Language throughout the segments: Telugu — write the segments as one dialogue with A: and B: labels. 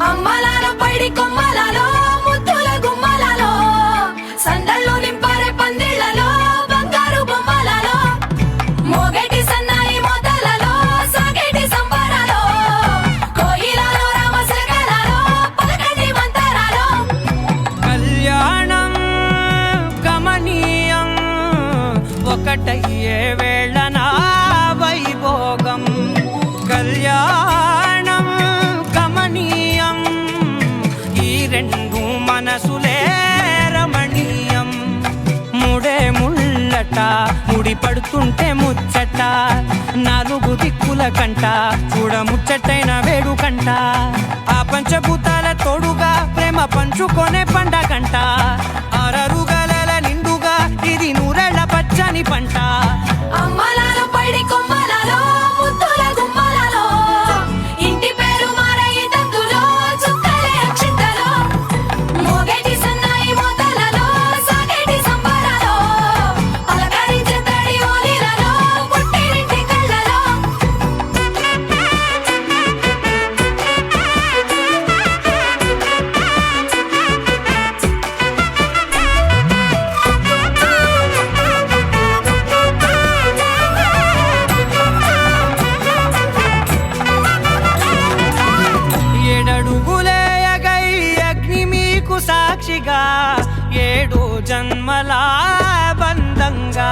A: అమ్మలాలో పైడి కొమ్మలలో ముద్దుల గుమ్మలలో సందళ్ళు నింపారే పందిళ్లలో బంగారు బొమ్మలలో మోగేటి సన్నాయి మోతలలో సాగేటి సంబరాలో కోయిలలో రామశకలలో పలకటి మంతరాలో
B: కళ్యాణం గమనీయం ఒకటయ్యే వేళన వైభోగం కళ్యాణం గమనీయం ఈ రెండు మనసులే రమణీయం ముడే ముళ్ళట ముడి పడుతుంటే ముచ్చట నాలుగు దిక్కుల కంట చూడ ముచ్చటైన వేడుకంట ఆ పంచభూతాల తోడుగా ప్రేమ పంచుకొనే పండగంట ఆరరుగల నిండుగా ఇది నూరెళ్ళ పచ్చని పంట
A: అమ్మలాలో పైడి కొమ్మలలో ముద్దుల గుమ్మలలో ఇంటి పేరు మారయి తందులో చుక్కలే అక్షింతలో మోగేటి సన్నాయి మోతలలో సాగేటి సంబరాలో పలకరించే తడి ఓలిలలో పుట్టినింటి కళ్ళలో
B: ఏడడుగులేయగై అగ్ని మీకు సాక్షిగా ఏడు జన్మల బంధంగా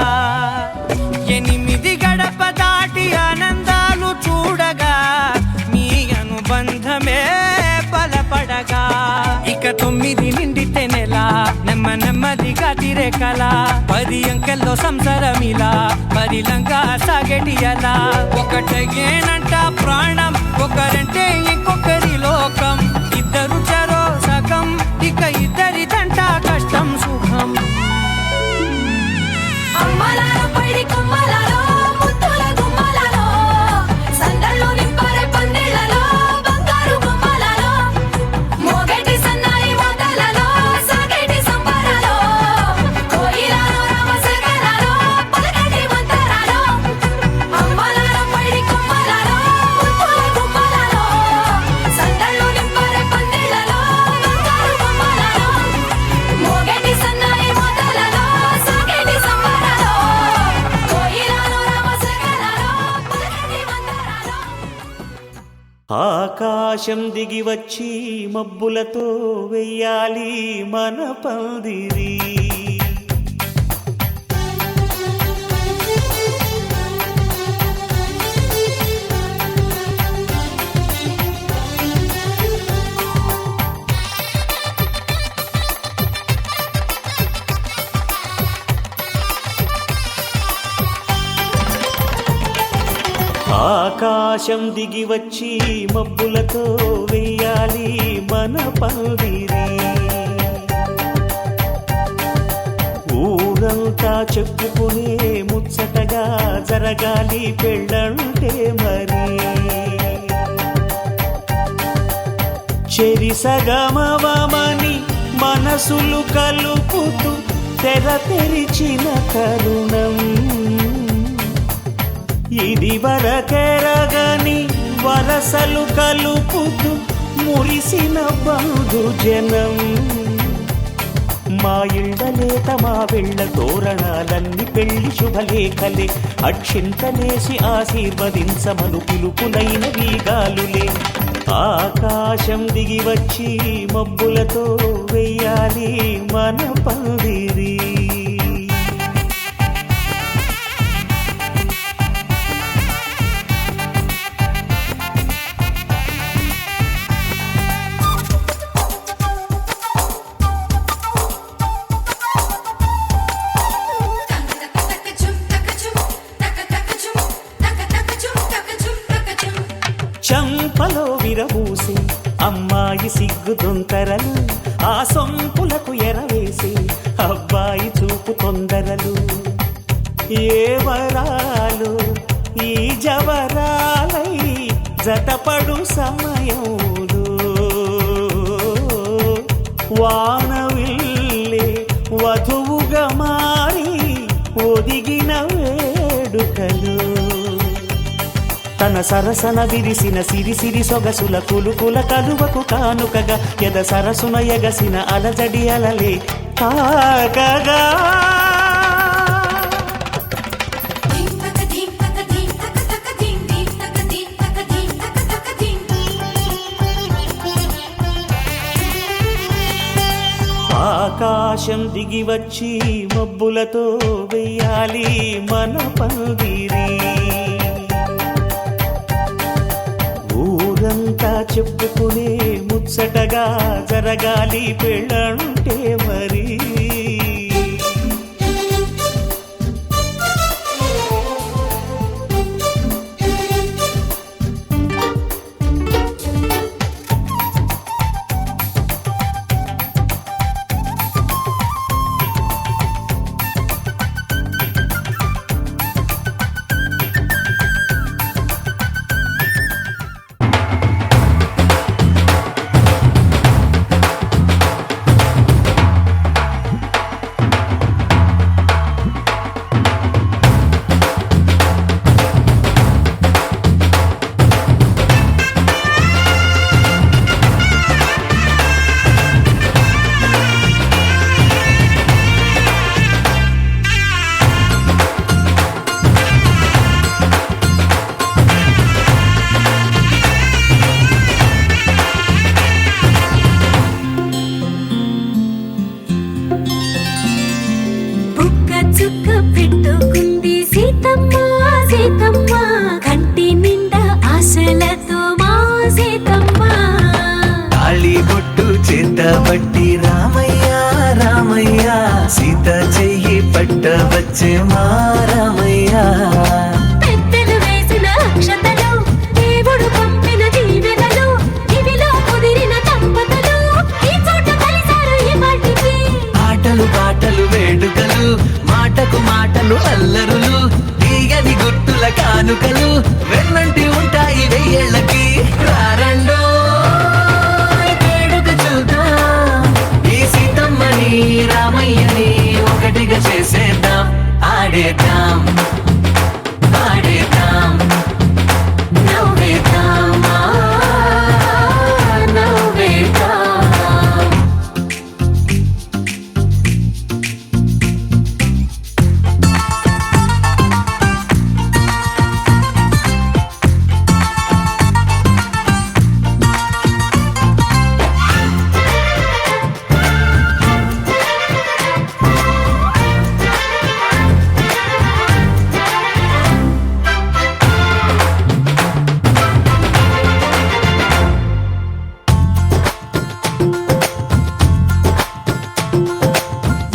B: ఎనిమిది గడప దాటి ఆనందాలు చూడగా మీ అనుబంధమే బలపడగా ఇక 9 నిండితే నెల నెమ్మదిగా తిరే కల 10 అంకెల్లో సంసారమిలా పరిలంగా సాగేటియలా ఒకటేనంట ప్రాణం ఒకరంటే ఇంకొకరి లోకం ఇద్దరు చరో సగం ఇక ఇద్దరిదంట కష్టం సుఖం
A: అమ్మలాలో పైడి కొమ్మలలో ముద్దుల గుమ్మలలో సందళ్ళు నింపారే పందిళ్లలో బంగారు బొమ్మలలో మోగేటి సన్నాయి మోతలలో సాగేటి సంబరాలో కోయిలలో రామశకలలో పలకటి మంతరాలో అమ్మలాలో పైడి కొమ్మలలో ముద్దుల గుమ్మలలో సందళ్ళు నింపారే పందిళ్లలో బంగారు బొమ్మలలో మోగేటి సన్నాయి మోతలలో సాగేటి సంబరాలో కోయిలలో రామశకలలో పలకటి మంతరాలో
C: ఆకాశం దిగి వచ్చి మబ్బులతో వెయ్యాలి మన పందిరి ఆకాశం దిగి వచ్చి మబ్బులతో వెయ్యాలి మన పందిరి ఊరంతా చెప్పుకునే ముచ్చటగా జరగాలి పెళ్ళంటే మరి చెరిసగమవమని మనసులు కలుపుతూ తెర తెరిచిన తరుణం ఇది వరకెరగని వరసలు కలుపుతూ మురిసిన బంధుజనం మా ఇళ్ళలేత మా వెళ్ళ తోరణాలన్నీ పెళ్లి శుభలేఖలే అక్షింతలేసి ఆశీర్వదించమను పిలుపులైన వీగాలులే ఆకాశం దిగి వచ్చి మబ్బులతో వెయ్యాలి మన పందిరి చంపలో విరబూసి అమ్మాయి సిగ్గు దొంతరలు ఆ సొంపులకు ఎరవేసి అబ్బాయి చూపు తొందరలు ఏ వరాలు ఈ జవరాలై జతపడు సమయంలో వానవిల్లే వధువుగా మారి ఒదిగిన వేడుకలు తన సరసన విరిసిన సిరి సిరి సొగసుల కులుకుల కలువకు కానుకగా ఎద సరసున ఎగసిన అలజడి అలలే తాకగా
A: ధీం తక ధీం తక ధీం తక తక ధీం ధీం తక ధీం తక ధీం తక తక ధీం.
C: ఆకాశం దిగి వచ్చి మబ్బులతో వెయ్యాలి మన పందిరి ఊరంతా చెప్పుకునే ముచ్చటగా జరగాలి పెళ్ళంటే మరి
A: బుక్క చుక్క పెట్టుకుంది సీతమ్మ సీతమ్మ కంటి నిండా ఆశలతో మా సీతమ్మ.
D: తాళి బొట్టు చేత బట్టి రామయ్య రామయ్య సీత చెయ్యి పట్ట వచ్చే మా రామయ్య
A: పెద్దలు వేసిన అక్షతలు దేవుడు పంపిన దీవెనలు ఇవిలో కుదిరిన దంపతులు ఈ చోట కలిసారు ఈ వాటికి.
D: ఆటలు పాటలు వేడుకలు మాటకు మాటలు అల్లరులు తీయని గుర్తుల కానుకలు వెన్నంటి ఉంటాయి వెయ్యేళ్ళకి రారండో వేడుక చూద్దాం ఈ సీతమ్మని రామయ్యని ఒకటిగా చేసేద్దాం ఆడేద్దాం ఆడేద్దాం
A: నవ్వేద్దాం నవ్వేద్దాం.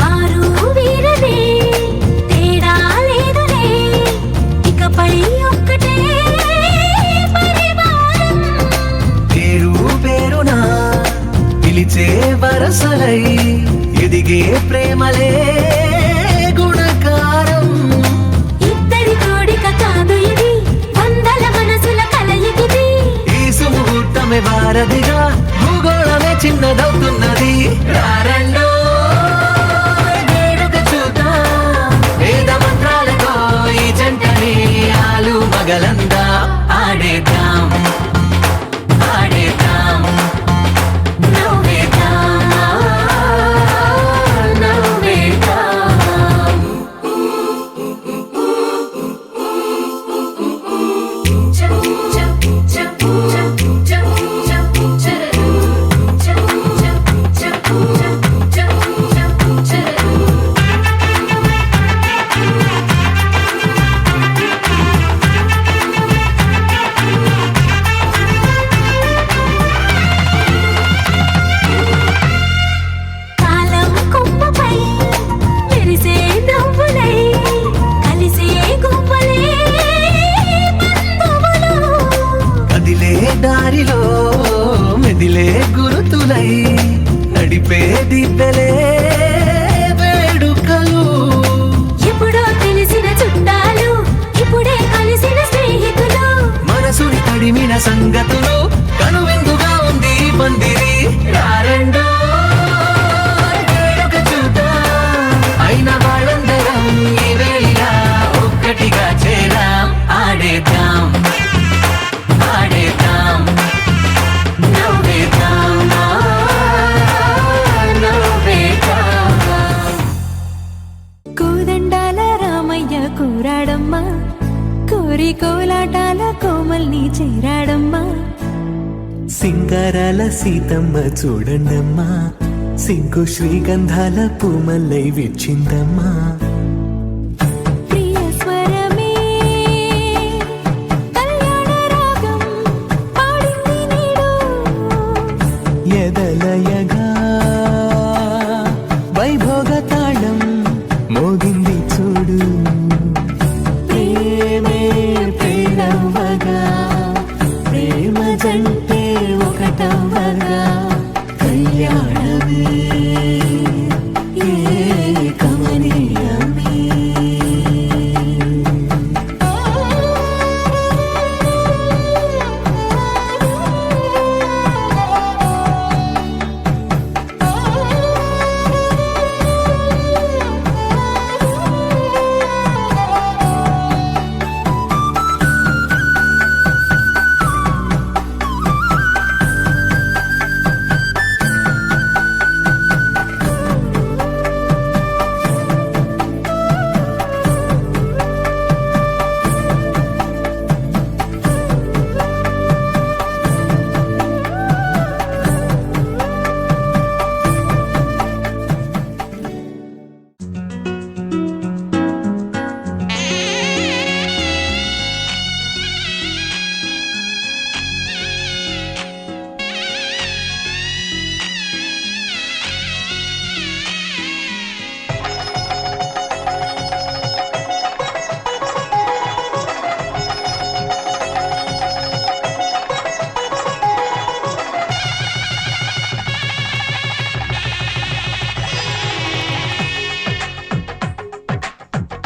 A: వారు వీరనే తేడా లేదులే ఇకపై ఒక్కటే పరివారం.
D: పేరు పేరునా పిలిచే వరసలై ఎదిగే ప్రేమలే గుణకారం
A: ఇద్దరి కోడిక కాదు ఇది వందల మనసుల కలయికిది.
D: ఈ సుముహూర్తమే వారధిగా భూగోళమే చిన్నదవుతున్నది రారండో వేడుక చూద్దాం వేద మంత్రాలతో ఈ జంటని ఆలు మగలందా ఆడేద్దాం ఆడేద్దాం
A: నవ్వేద్దాం నవ్వేద్దాం. చం చం చం చం చం చం చం. చేరాడమ్మా.
D: సింగారాల సీతమ్మ చూడండమ్మా, సింగు శ్రీగంధాల పూమల్లై విచ్చిందమ్మా.
A: ప్రియ స్వరమే కళ్యాణ రాగం పాడింది నేడు.
D: ఎదలయగా వైభోగ తాళం మోగింది చూడు. ప్రేమే ప్రేరవ్వగా ప్రేమ జంటే ఒకటవ్వగా కళ్యాణమే కమనీయమే.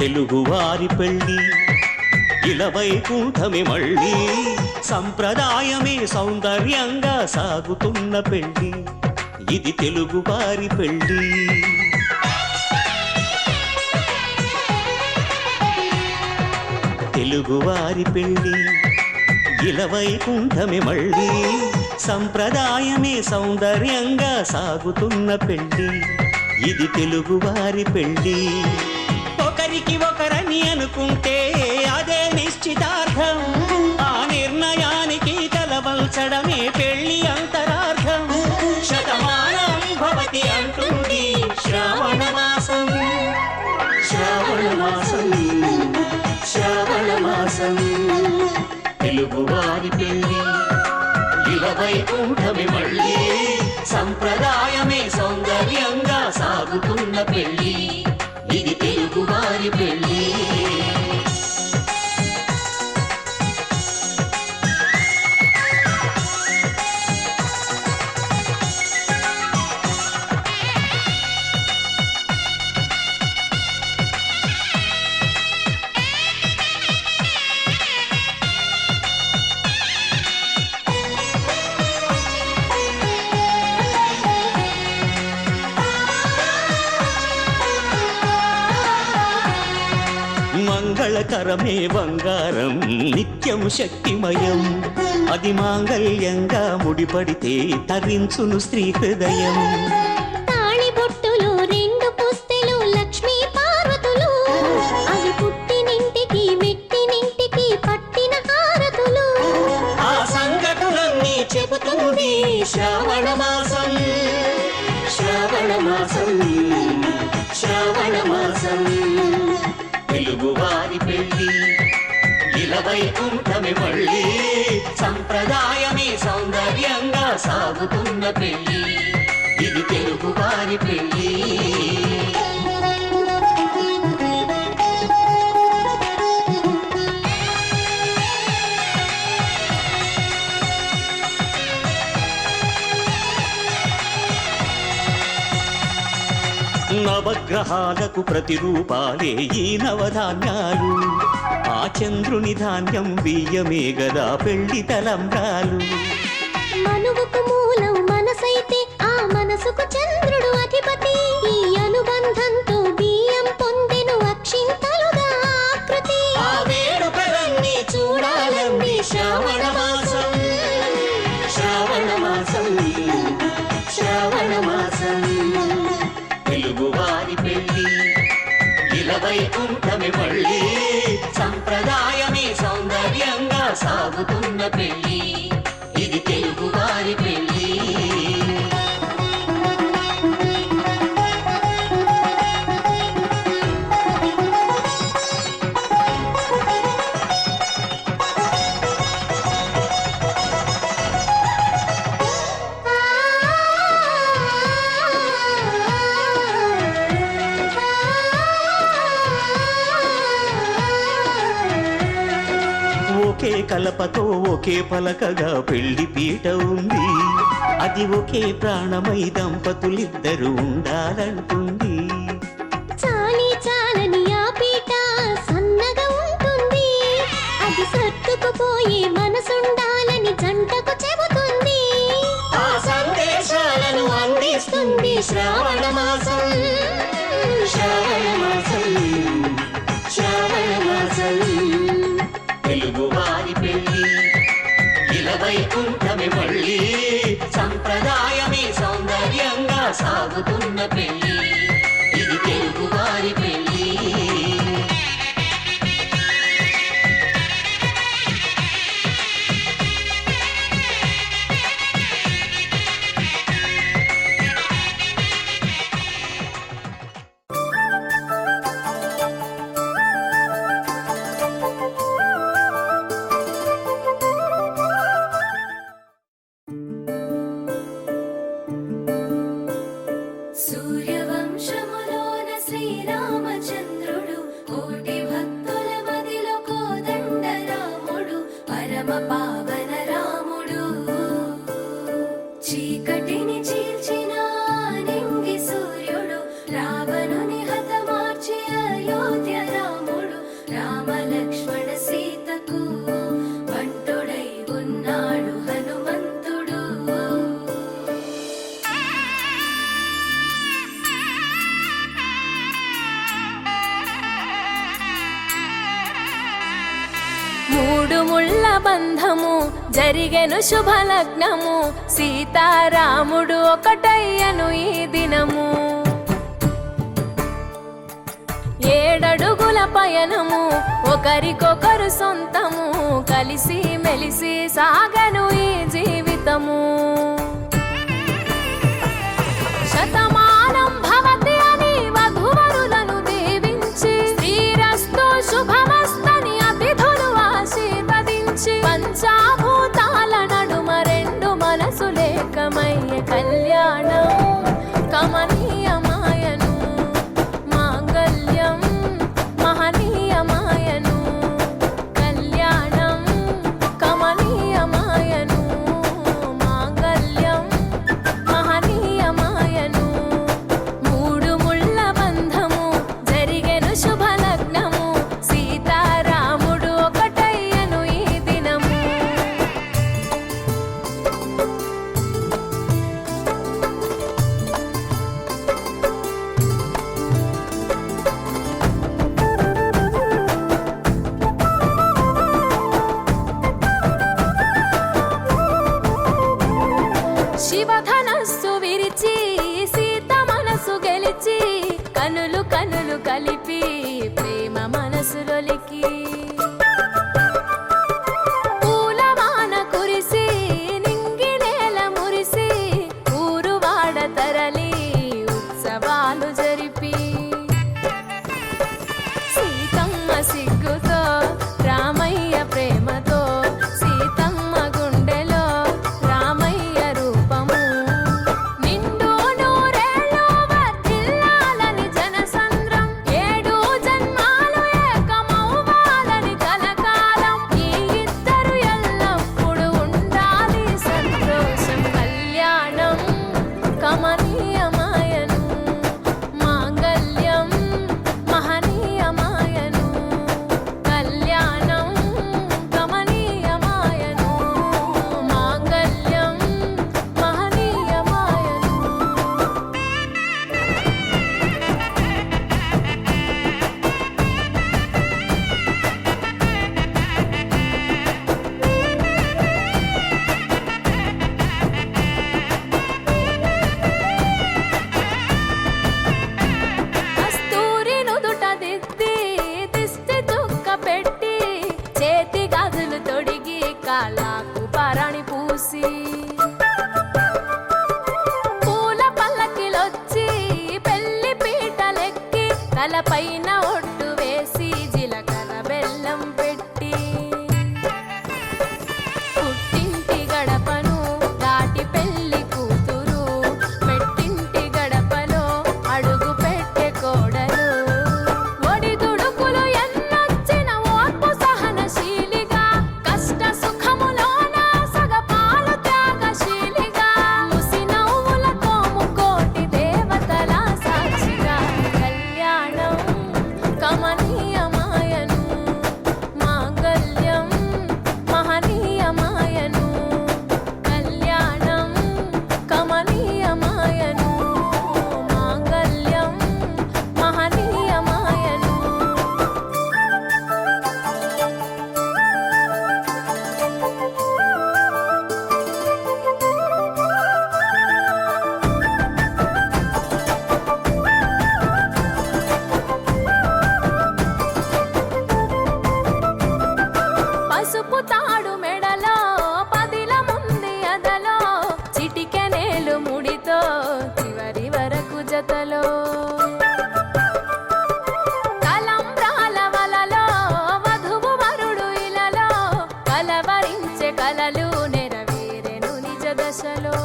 C: తెలుగువారి పెళ్ళి ఇలవైకుంఠమే మళ్ళీ, సంప్రదాయమే సౌందర్యంగా సాగుతున్న పెళ్ళి, ఇది తెలుగువారి పెళ్ళి. తెలుగువారి పెళ్ళి ఇలవైకుంఠమే మళ్ళీ, సంప్రదాయమే సౌందర్యంగా సాగుతున్న పెళ్ళి, ఇది తెలుగువారి పెళ్ళి. ఒకరికి ఒకరని అనుకుంటే అదే నిశ్చితార్థం, ఆ నిర్ణయానికి తలవంచడమే పెళ్లి అంతరార్థం. శతమానం భవతి అంటుంది శ్రావణ మాసం, శ్రావణ మాసం, శ్రావణ మాసం. తెలుగువారి పెళ్లి ఇలవైకుంఠమే మళ్ళీ, సంప్రదాయమే సౌందర్యంగా సాగుతున్న పెళ్లి, ఇది తెలుగువారి పెళ్ళి. మంగళకరమే బంగారం నిత్యం శక్తిమయం, అది మాంగళ్యంగా ముడిపడితే తరించును స్త్రీ హృదయం.
A: తాళి బొట్టులు రెండు పుస్తెలు లక్ష్మీ పార్వతులు, అవి పుట్టినింటికి మెట్టినింటికి పట్టిన హారతులు.
C: ఆ సంఘటనలన్నీ చెబుతుంది శ్రావణ మాసం, శ్రావణ మాసం, శ్రావణ మాసం. తెలుగువారి పెళ్ళి ఇలవైకుంఠమే మళ్ళీ, సంప్రదాయమే సౌందర్యంగా సాగుతున్న పెళ్ళి, ఇది తెలుగువారి పెళ్ళి. నవగ్రహాలకు ప్రతిరూపాలే ఈ నవధాన్యాలు, ఆ చంద్రుని ధాన్యం బియ్యమే గదా పెళ్లి తలంబ్రాలు.
A: మనువుకు మూలం మనసైతే ఆ మనసుకు చంద్రుడు అధిపతి, ఈ అనుబంధంతో బియ్యం పొందెను అక్షింతలుగా ఆకృతి.
C: ఆ వేడుకలన్నీ చూడాలన్నీ శ్రావణ మాసం, శ్రావణ మాసం, శ్రావణ మాసం. తెలుగువారి పెళ్ళి ఇలవైకుంఠమే మళ్ళీ, సంప్రదాయమే సౌందర్యంగా సాగుతున్న
E: పెళ్లి ఇది తెలుగు వారి పెళ్లి.
C: ఒకే కలపతో ఒకే పలకగా పెళ్లి పీట ఉంది, అది ఒకే ప్రాణమై దంపతులిద్దరు ఉండాలంటుంది.
F: చాలి చాలని ఆ పీట సన్నగా ఉంటుంది, అది సర్దుకుపోయే మనసుండాలని జంటకు చెబుతుంది.
E: ఆ సందేశాలను అందిస్తుంది శ్రావణ మాసం, శ్రావణ మాసం, శ్రావణ మాసం. తెలుగు వారి పెళ్లి ఇలవైకుంఠమే మళ్ళీ, సంప్రదాయమే సౌందర్యంగా సాగుతున్న పెళ్లి ఇది తెలుగు వారి పెళ్లి.
A: సూర్యవంశములోన శ్రీరామచంద్రుడు, కోటి భక్తుల మదిలో కోదండ రాముడు, పరమ పావన రాముడు. చీకటిని చీల్చిన నింగి సూర్యుడు, రావణుని హతమార్చి అయోధ్య రాముడు, రామ లక్ష్మణ సీతకు బంటుడై ఉన్నాడు హనుమంతుడు.
G: మూడు ముళ్ళ బంధము జరిగెను శుభలగ్నము, సీతారాముడు ఒకటయ్యను ఈ దినము. 7 అడుగుల పయనము ఒకరికొకరు సొంతము, కలిసి మెలిసి సాగను ఈ జీవితము. శతమానం భవతి అని వధువరులను దీవించి, శ్రీరస్తు శుభమస్తని అతిథులు ఆశీర్వదించి, పంచాభూతాల నడుమ 2 మనసులేకమయ్యే కళ్యాణం కమనీయమాయను, మాంగళ్యం మహనీయమాయను. కళ్యాణం కమనీయమాయను, మాంగళ్యం మహనీయమాయను. 3 ముళ్ళ బంధము జరిగెను శుభలగ్నము, సీతారాముడు ఒకటయ్యను ఈ దినము. తలపైన ఒట్టు వేసి జీలకర్ర బెల్లం పెట్టి పుట్టింటి గడపను దాటి పెళ్లి కూతురు పెట్టింటి గడపలో అడుగు పెట్టే కోడలు ఒడిదుడుకులు ఎన్నొచ్చిన ఓర్పు సహనశీలిగా కష్ట సుఖములోన సగపాలు త్యాగశీలిగా ముసి నవ్వులతో ముకోటి దేవతల సాక్షిగా కళ్యాణం కమనీయమాయను మాంగళ్యం మహనీయమాయను కళ్యాణం కమనీయమాయను మాంగళ్యం మహనీయమాయను పసుపు తాడు మెడలో పదిల ముంది అదలో చిటికెనేలు ముడితో చివరి వరకు జతలో తలంబ్రాల వలలో వధువు వరుడు ఇలలో కలవరించే కలలు నెరవేరెను నిజ దశలో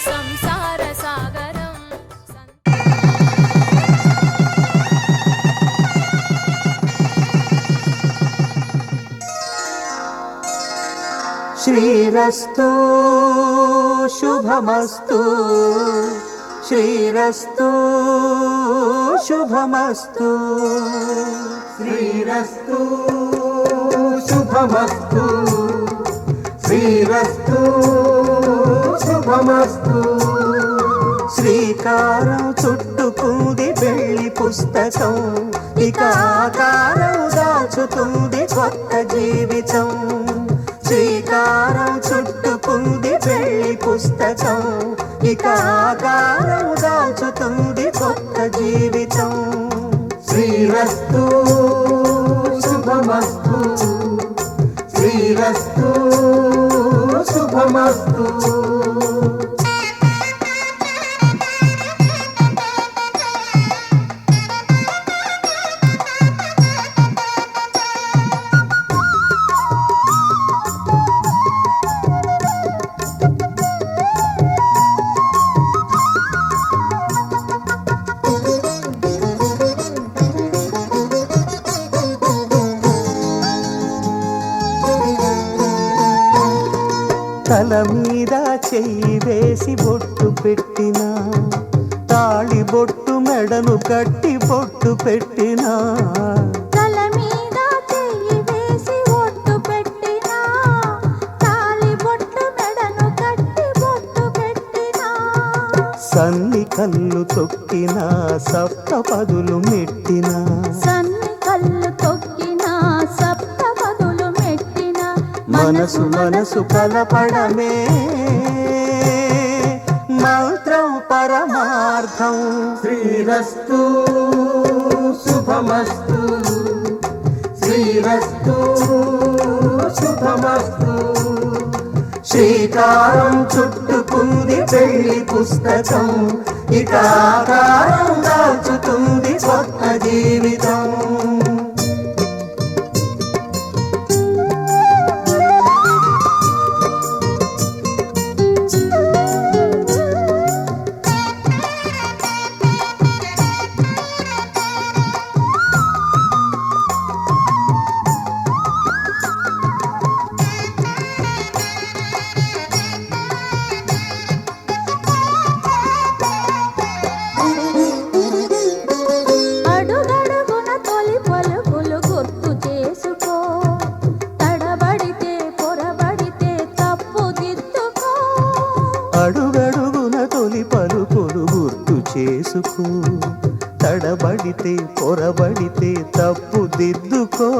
G: సంసార సాగరం
C: శ్రీరస్తు శుభమస్తు శ్రీరస్తు శుభమస్తు
D: శ్రీరస్తు శుభమస్తు శ్రీరస్తు శుభమస్తు
C: శ్రీకారం చుట్టుకుంది పెళ్లి పుస్తకం ఇక ఆకారం దాచుతుంది కొత్త జీవితం శ్రీకారం చుట్టుకుంది పెళ్లి పుస్తకం ఇక ఆకారం దాచుతుంది కొత్త జీవితం
D: శ్రీరస్తు శుభమస్తు శ్రీరస్తు శుభమస్తు
C: తల మీద చెయ్యి వేసి బొట్టు పెట్టినా తాళి బొట్టు మెడను కట్టి బొట్టు పెట్టినా
F: తల మీద చెయ్యి వేసి ఒట్టు పెట్టినా తాళి బొట్టు మెడను కట్టి బొట్టు పెట్టినా
C: సన్ని కళ్ళు తొక్కినా సప్తపదులు మెట్టినా
F: సన్ని కళ్ళు తొక్కినా సప్తపదులు మెట్టినా
C: మనసు మనసు కలపడమే మంత్రం పరమార్థం
D: శ్రీరస్తు శుభమస్తు శ్రీరస్తు శుభమస్తు
C: శ్రీకారం చుట్టుకుంది పెళ్లి పుస్తకం ఇక ఆకారం దాచుతుంది కొత్త జీవితం
F: అడుగడుగున తొలి పలుకులు గుర్తు చేసుకో తడబడితే పొరబడితే తప్పు దిద్దుకో
C: అడుగడుగున తొలి పలుకులు గుర్తు చేసుకో తడబడితే పొరబడితే తప్పు దిద్దుకో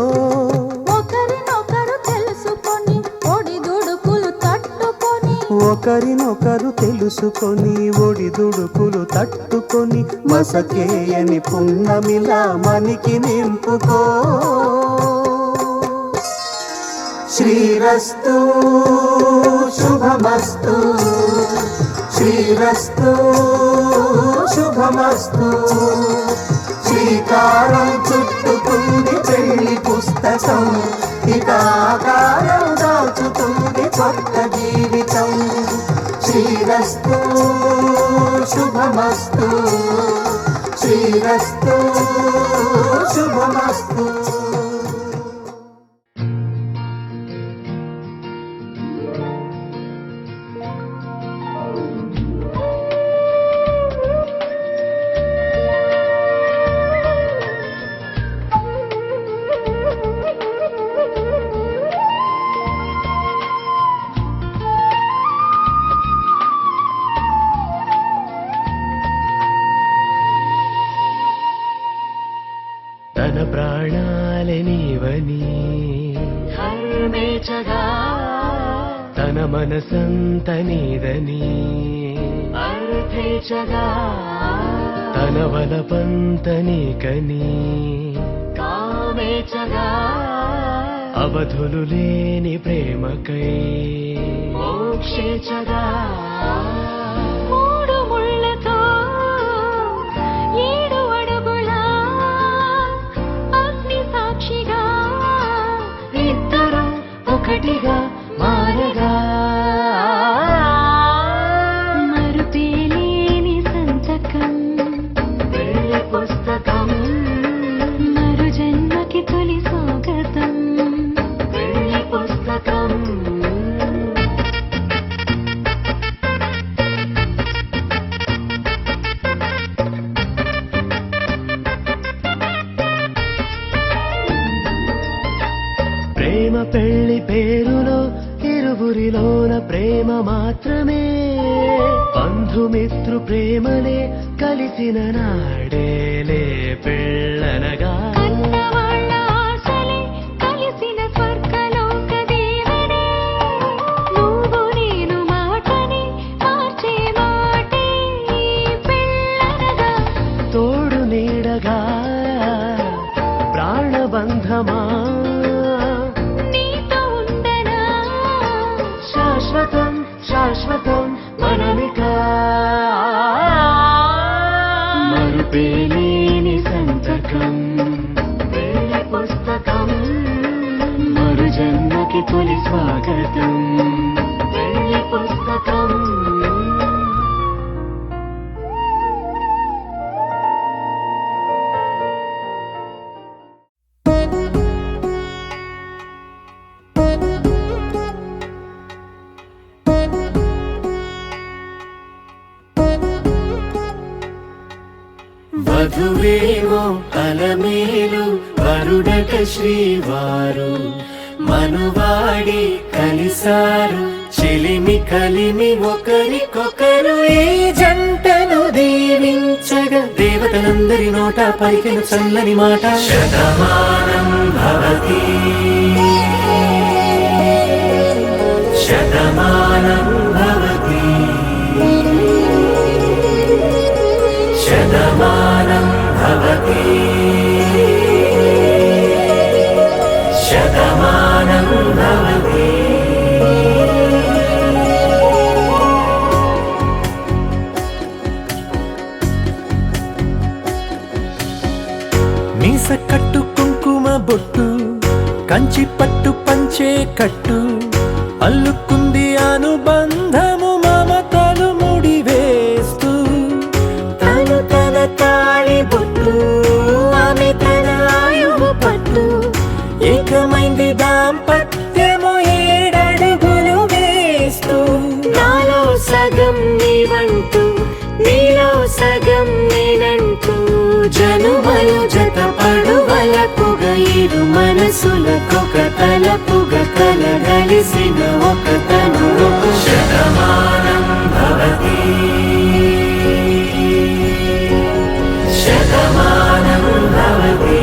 F: ఒకరినొకరు తెలుసుకొని ఒడిదుడుకులు తట్టుకొని
C: ఒకరినొకరు తెలుసుకొని ఒడిదుడుకులు తట్టుకొని మసకేయని పున్నమిలా మనికి నింపుకో శ్రీరస్తు
D: శుభమస్తు శ్రీరస్తు శుభమస్తు శ్రీకారం చుట్టుకుంది పెళ్లి పుస్తకం ఇక ఆకారం దాచుతుంది కొత్త జీవితం శ్రీరస్తు శుభమస్తు శ్రీరస్తు శుభమస్తు
H: తన ప్రాణాలే నీవని హర్మేచగా తన మనసంత నీదని అర్థేచగా తన వలపంత నీకని కామేచగా అవధులు లేని ప్రేమకై మోక్షేచగా
F: మూడు ముళ్ళతో ఏడు అడుగుల అగ్ని సాక్షిగా
H: ఇద్దరు ఒకటిగా మారగా
F: మరుపేలేని సంతకం
H: పెళ్లి పుస్తకం
F: మరు జన్మకి తొలి స్వాగతం
H: పెళ్లి పుస్తకం ప్రేమ పెళ్లి పేరులో ఇరువురిలోన ప్రేమ మాత్రమే బంధుమిత్రు ప్రేమలే కలిసిన నాడేలే పెళ్ళనగా
F: కన్నవాళ్ళ ఆశలే కలిసిన స్వర్గలోక దేవుడే నువ్వు నేను మాటని మార్చే మాటే పెళ్ళనగా
H: తోడు నీడగా ప్రాణబంధమా
F: నీతో ఉండనా
H: శాశ్వతం శాశ్వతం మనమిక మరుపేలేని సంతకం పెళ్లి పుస్తకం మరు జన్మకి తొలి స్వాగతం పెళ్లి పుస్తకం వధువేమో అలమేలు వరుడట శ్రీవారు మనువాడి కలిసారు చెలిమి కలిమి ఒకరికొకరు ఈ జంటను దీవించగా దేవతలందరి నోట పలికిన చల్లని మాట శతమానం భవతి శతమానం భవతి శతమానం భవతి శతమానం భవతి మీస కట్టు కుంకుమ బొట్టు కంచి పట్టు పంచే కట్టు అల్లుకుంది అనుబంధము మమతలు ముడివేస్తూ తను తన తాళి బొట్టు ఆమె తన ఆయువు పట్టు ఏకమైంది దాంపత్యము ఏడడుగులు వేస్తూ నాలో సగం నీవంటూ నీలో సగం నేనంటూ జనుమలు జత పడువలపుగ ఇరు మనసులకొక తలపుగ కలగలిసిన ఒక తను శతమానం భవతి శతమానం భవతి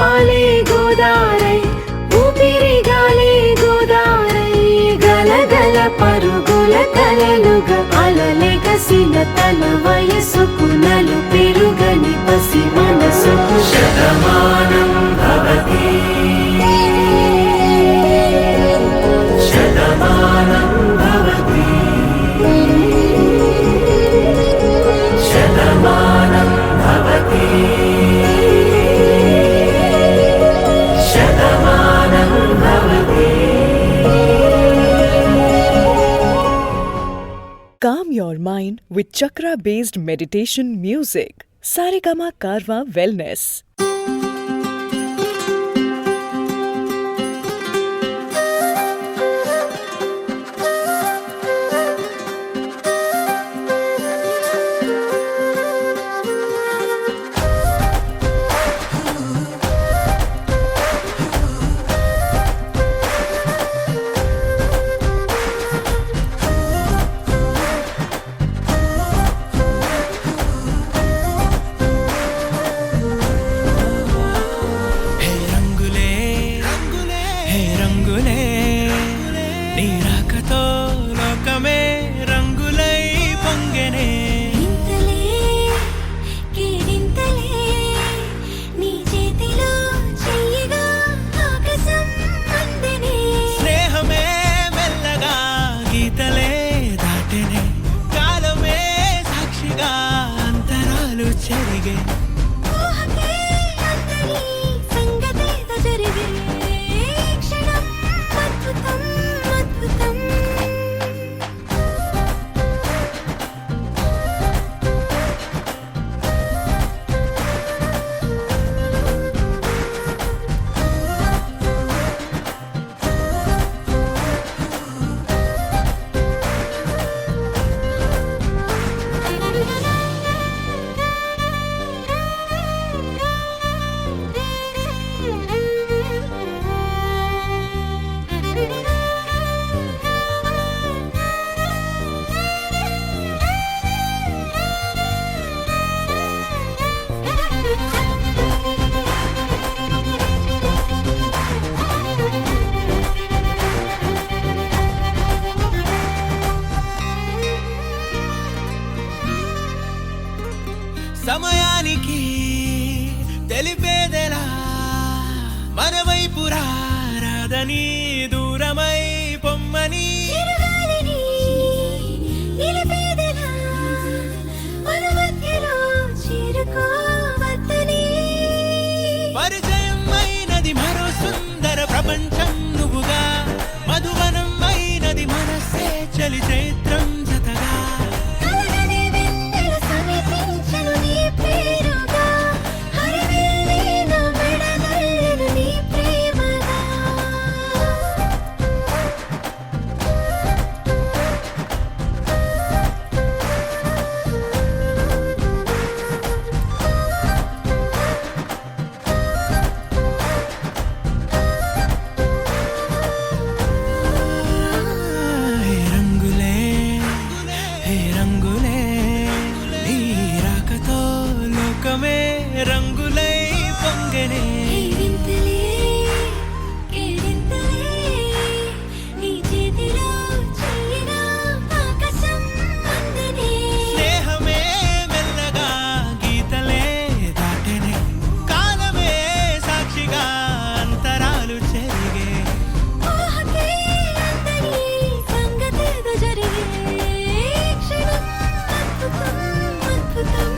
F: పాలే గోదారై ఊపిరి గాలే గోదారై గలగల పరుగుల కలలుగా అలలెగసిన తన వయసుకు నలు పెరుగని పసి మనసుకు
H: Shatamanam Bhavati Shatamanam Bhavati Shatamanam Bhavati Shatamanam Bhavati.
I: Calm your mind with chakra-based meditation music. Saregama Karwa Wellness.
B: హే రంగులే హే రంగులే నీ రాకతో లోకమే రంగులై పొంగెనే
A: ఇంతలే కేరింతలే నీ చేతిలో చెయ్యగా ఆకాశం అందెనే
B: స్నేహమే మెల్లగా గీతలే దాటెనే కాలమే సాక్షిగా అంతరాలు చెరిగే
A: ఊహకే అందని సంగతేదో జరిగే క్షణం అద్భుతం అద్భుతం
B: సమయానికి తెలిపేదెలా మన వైపు రాదని దూరమై పొమ్మని
A: చిరుగాలిని నిలిపేదెలా మన మధ్యలో చేరుకోవద్దని
B: పరిచయం అయినది మరో సుందర ప్రపంచం నువ్వుగా మధువనం అయినది మనసే చలి చైత్రం జతగా
A: కలగని వెన్నెల సమీపించను నీ పేరుగా హరివెల్లి నా మెడదల్లెను నీ ప్రేమగా
B: హే రంగులే హే రంగులే నీ రాకతో లోకమే రంగులై పొంగెనే
A: కేరింతలే కేరింతలే నీ చేతిలో చెయ్యగా ఆకాశం అందెనే
B: స్నేహమే మెల్లగా గీతలే దాటెనే కాలమే సాక్షిగా అంతరాలు చెరిగే
A: ఊహకే అందని సంగతేదో జరిగే క్షణం అద్భుతం అద్భుతం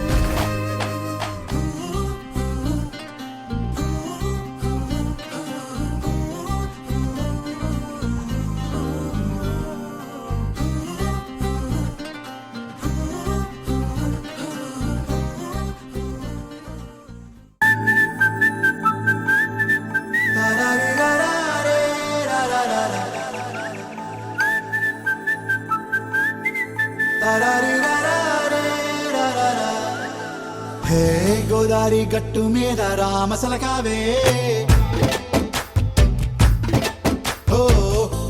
D: హే గోదారి గట్టు మీద రామసలకావే ఓ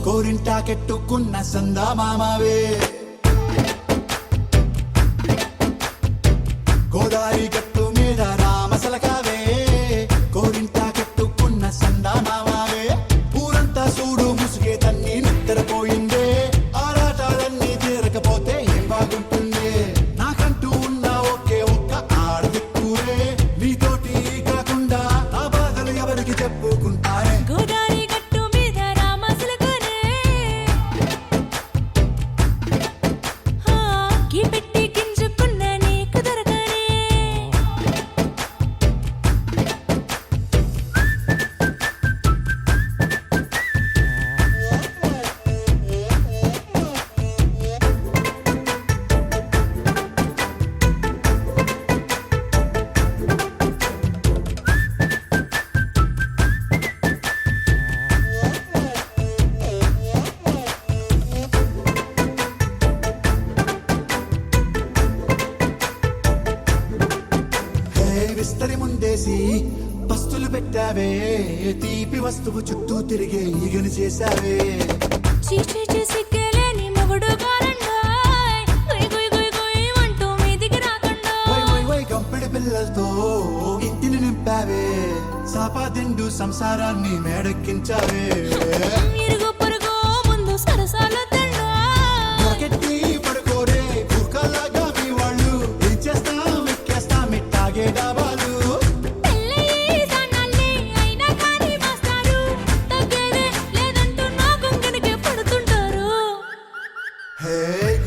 D: కోరింటాకెట్టుకున్న సందా మామావే గోదారి గట్టు మీద రామసలకావే కోరింటాకెట్టు తీపి వస్తువు చుట్టూ తిరిగే ఈగని చేశావే
G: చీచీ సిగ్గలేని మొగుడు గారండాయ్ గుయ్ గుయ్ గుయ్ గుయ్ అంటూ మీదికి రాకండా
D: వై వై వై గంపెడి పిల్లలతో ఇంటిని నింపావే సాపాదిండు సంసారాన్ని మేడెక్కించావే
G: ఇరుగు పొరుగు ముందు సరసాల తండా
D: రాకెట్టి పడుకోరే భూకాలాగా మీ వాళ్ళు ఏం చేస్తాం ఎక్కేస్తాం ఇట్టాగే డాబాలు
G: పెళ్ళయి సన్నాల్ని అయినా కానీ మాస్తారు తగ్గేదే లేదంటూ నా కొంగనికే పడుతుంటారు
D: హే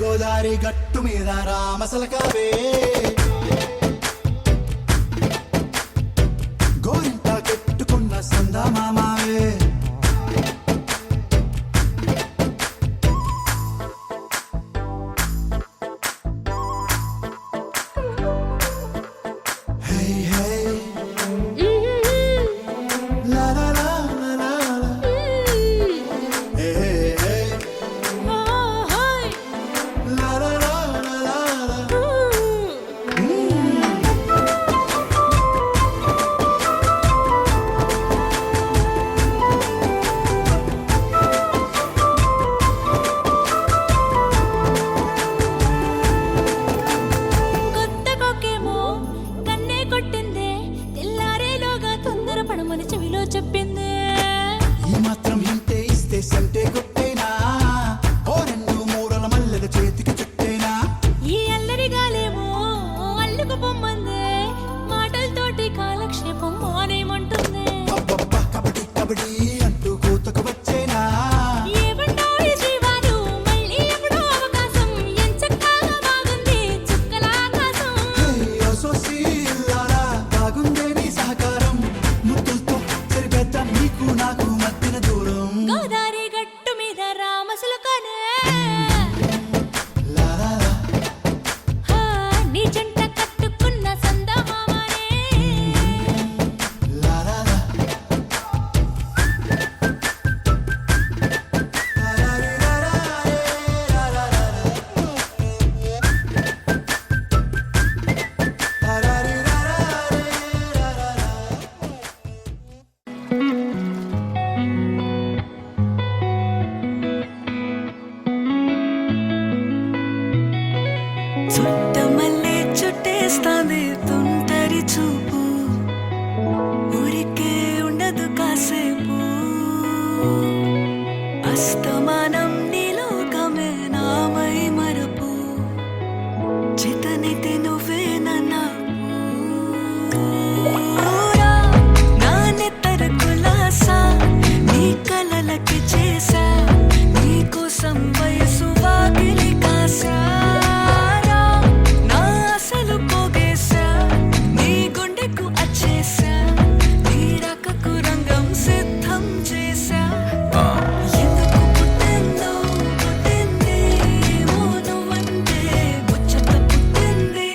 D: గోదారి గట్టు మీద రామసలకావే గోరింట కెట్టుకున్న సందమామావే హే హే లా లా లా లా లా లా. హే హే
G: ఓహోయ్
D: లా లా లా లా లా లా.
G: కొత్త కొక్కేమో కన్నే కొట్టిందే తెల్లారేలోగా తొందర పడమని చెవిలో చెప్పిందే
D: ఈ మాత్రం హింటే ఇస్తే సంటే కొట్టేనా ఓ రెండు మూరల మల్లెల చేతికి చుట్టేనా
G: ఈ అల్లరి గాలేమో అల్లుకు పొమ్మందే మాటలతోటి కాలక్షేపం మానేమంటుంది
D: అబ్బబ్బా కబడ్డీ కబడ్డీ అంటూ కూతకు వచ్చేనా
G: ఏమంటారు జీవాలు మళ్ళీ ఎప్పుడో అవకాశం ఎంచక్కా బాగుంది చుక్కల ఆకాశం
D: హే అసోసి లాలా బాగుందే నీ సహకారం ముద్దులతో సరిపెద్దాం నీకు నాకు మధ్యన దూరం
G: గోదారి గట్టు మీద రామసులకనే
D: లా లా లా.
G: హా, నీ జంట కట్టుకున్న సందమామనే
D: లా లా లా.
F: చుట్టమల్లే చుట్టేస్తాంది తుంటరి చూపు ఊరికే ఉండదు కాసేపు అస్తమానం నీలోకమే నామై మరపు చితనితే నువ్వే నా నెత్తర కులాసా నీ కలలకి చేసా నీ కోసం వయసు వాకిలి కాసా నా అసలు పోగేసా నీ గుండెకు అచ్చేసా నీ రకకు రంగం సిద్ధం చేసా ఎందుకు పుట్టిందో పుట్టింది ఏమో నువ్వంటే ముచ్చట పుట్టింది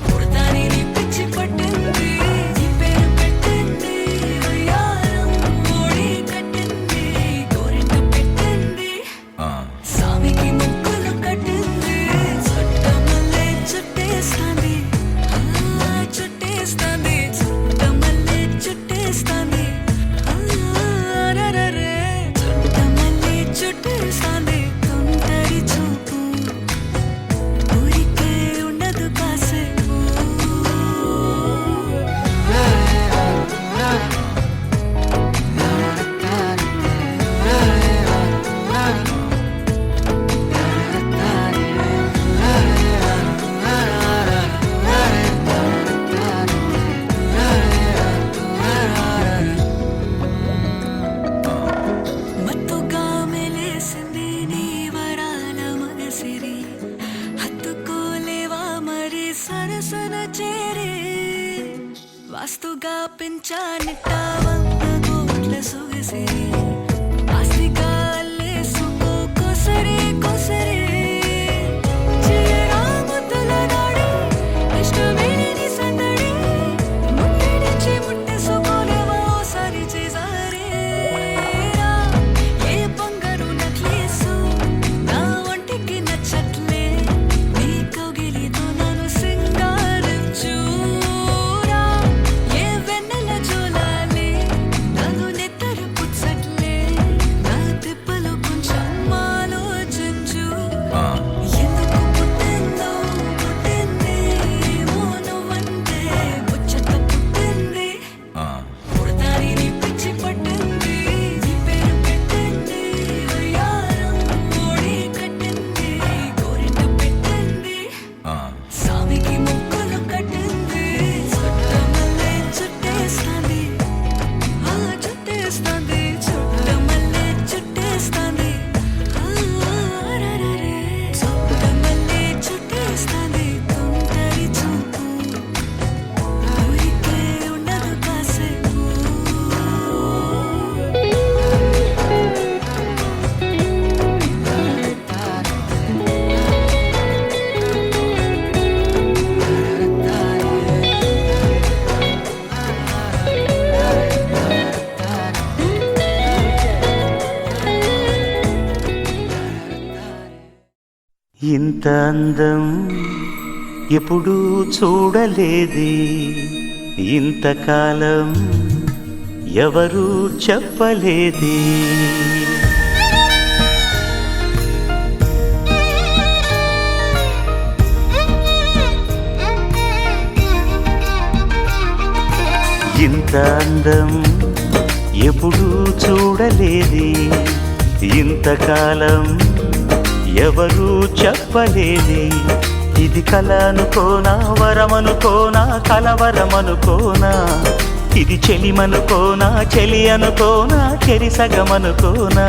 F: పుడతాని నీ పిచ్చి పట్టింది నీ పేరు పెట్టింది వయ్యారం ఓడి కట్టింది గోరింట పెట్టింది సామికి ముక్కులు కట్టింది చుట్టమల్లే చుట్టేస్తాంది చుట్టేస్తాంది చుట్టమల్లే చుట్టేస్తాంది రరరే చుట్టమల్లే చుట్టేస్తాంది తుంటరి చూపు ఊరికే ఉండదు కాసేపు మత్తుగా మెలేసింది నీ వరాల మగసిరి హత్తుకోలేవా మరి సరసన చేరి వాస్తుగా పెంచానిట్టా 100 కోట్ల సొగసిరి ఆస్తిగా అల్లేసుకో కొసరి కొసరి చేయరా ముద్దుల నాడి ఇష్టమేని నీ సందడి ముట్టిడిచి ముట్టేసుకోలేవా ఓసారి చేసారి ఏ బంగారు నక్లేసు నా ఒంటికి నచ్చట్లే నీ కౌగిలితో నన్ను సింగారించు ఏ వెన్నెల జోలాలి
C: ఇంత అందం ఎప్పుడూ చూడలేదే, ఇంతకాలం ఎవరూ చెప్పలేదే. ఇంత అందం ఎప్పుడూ చూడలేదే, ఇంతకాలం ఎవరూ చెప్పలేదే. ఇది కల అనుకోనా, వరమనుకోనా, కలవరమనుకోనా, ఇది చెలిమనుకోనా, చెలి అనుకోనా, చెరిసగమనుకోనా.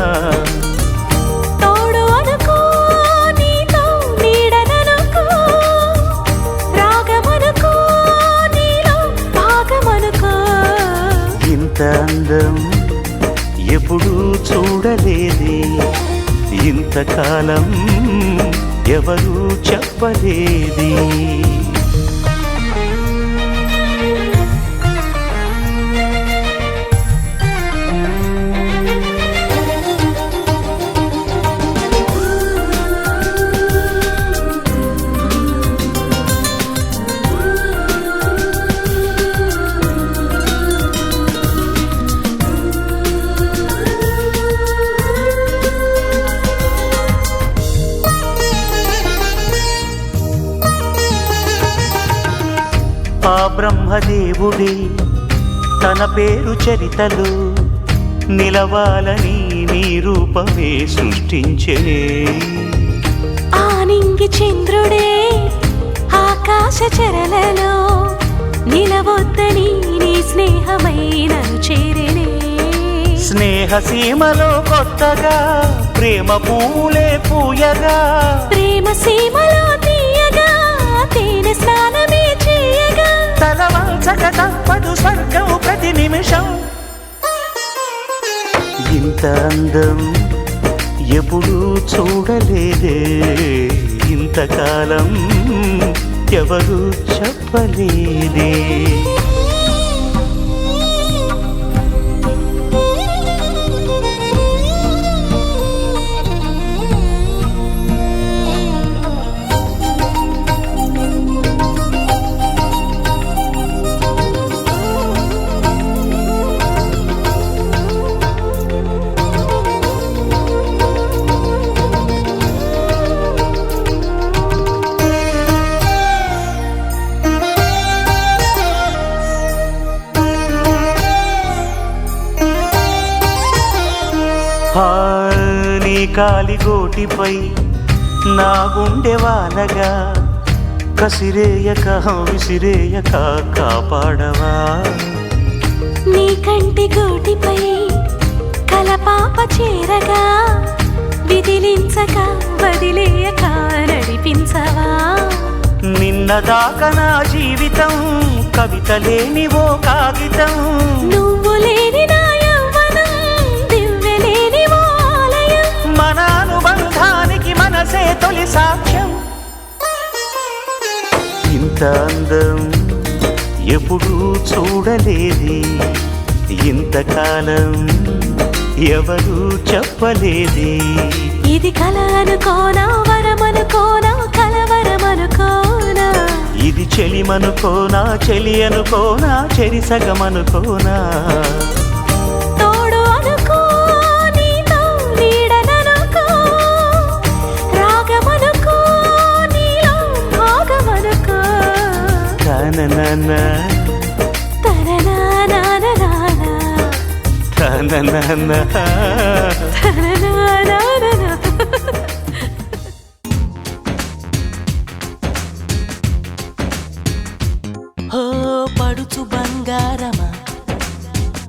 G: తోడు అనుకో, నీతో నీడననుకో, రాగమనుకో, నీలో భాగమనుకో.
C: ఇంత అందం ఎప్పుడూ చూడలేదే, ఇంతకాలం ఎవరూ చెప్పలేదే. ఆ బ్రహ్మదేవుడే తన పేరు చరితలు నిలవాలని నీ రూపమే సృష్టించెనే.
G: ఆ నింగి చంద్రుడే ఆకాశ చరలలో నిలవొద్దని నీ స్నేహమై నన్ను చేరెనే.
C: స్నేహ సీమలో కొత్తగా ప్రేమ పూలే పూయగా,
G: ప్రేమ సీమలో తీయగా తేనె స్నానమే చేయగా,
C: తలవంచక తప్పదు స్వర్గం ప్రతి నిమిషం. ఇంత అందం ఎప్పుడూ చూడలేదే, ఇంతకాలం ఎవరూ చెప్పలేదే. నీ కాలిగోటిపై నా గుండె వానగా, కసిరేయక విసిరేయక కాపాడవా.
G: నీ కంటి గోటిపై కలపాప చేరగా, విదిలించక వదిలేయక నడిపించవా.
C: నిన్నదాకా నా జీవితం కవిత లేని ఓ కాగితం,
G: నువ్వు లేని నా యవ్వనం దివ్య లేని ఓ ఆలయం.
C: మన అనుబంధానికి మనసే తొలి సాక్ష్యం. ఇంత అందం ఎప్పుడూ చూడలేదే, ఇంతకాలం ఎవరూ చెప్పలేదే.
G: ఇది కల అనుకోనా, వరమనుకోనా, కలవరమనుకోనా,
C: ఇది చెలిమనుకోనా, చెలి అనుకోనా, చెరిసగమనుకోనా.
G: తోడు అనుకో, నీతో నీడననుకో, రాగమనుకో, నీలో భాగమనుకో.
C: తననన
G: తననానానానా,
C: తననన
G: తననానానానా.
J: హో పడుచు బంగారమా,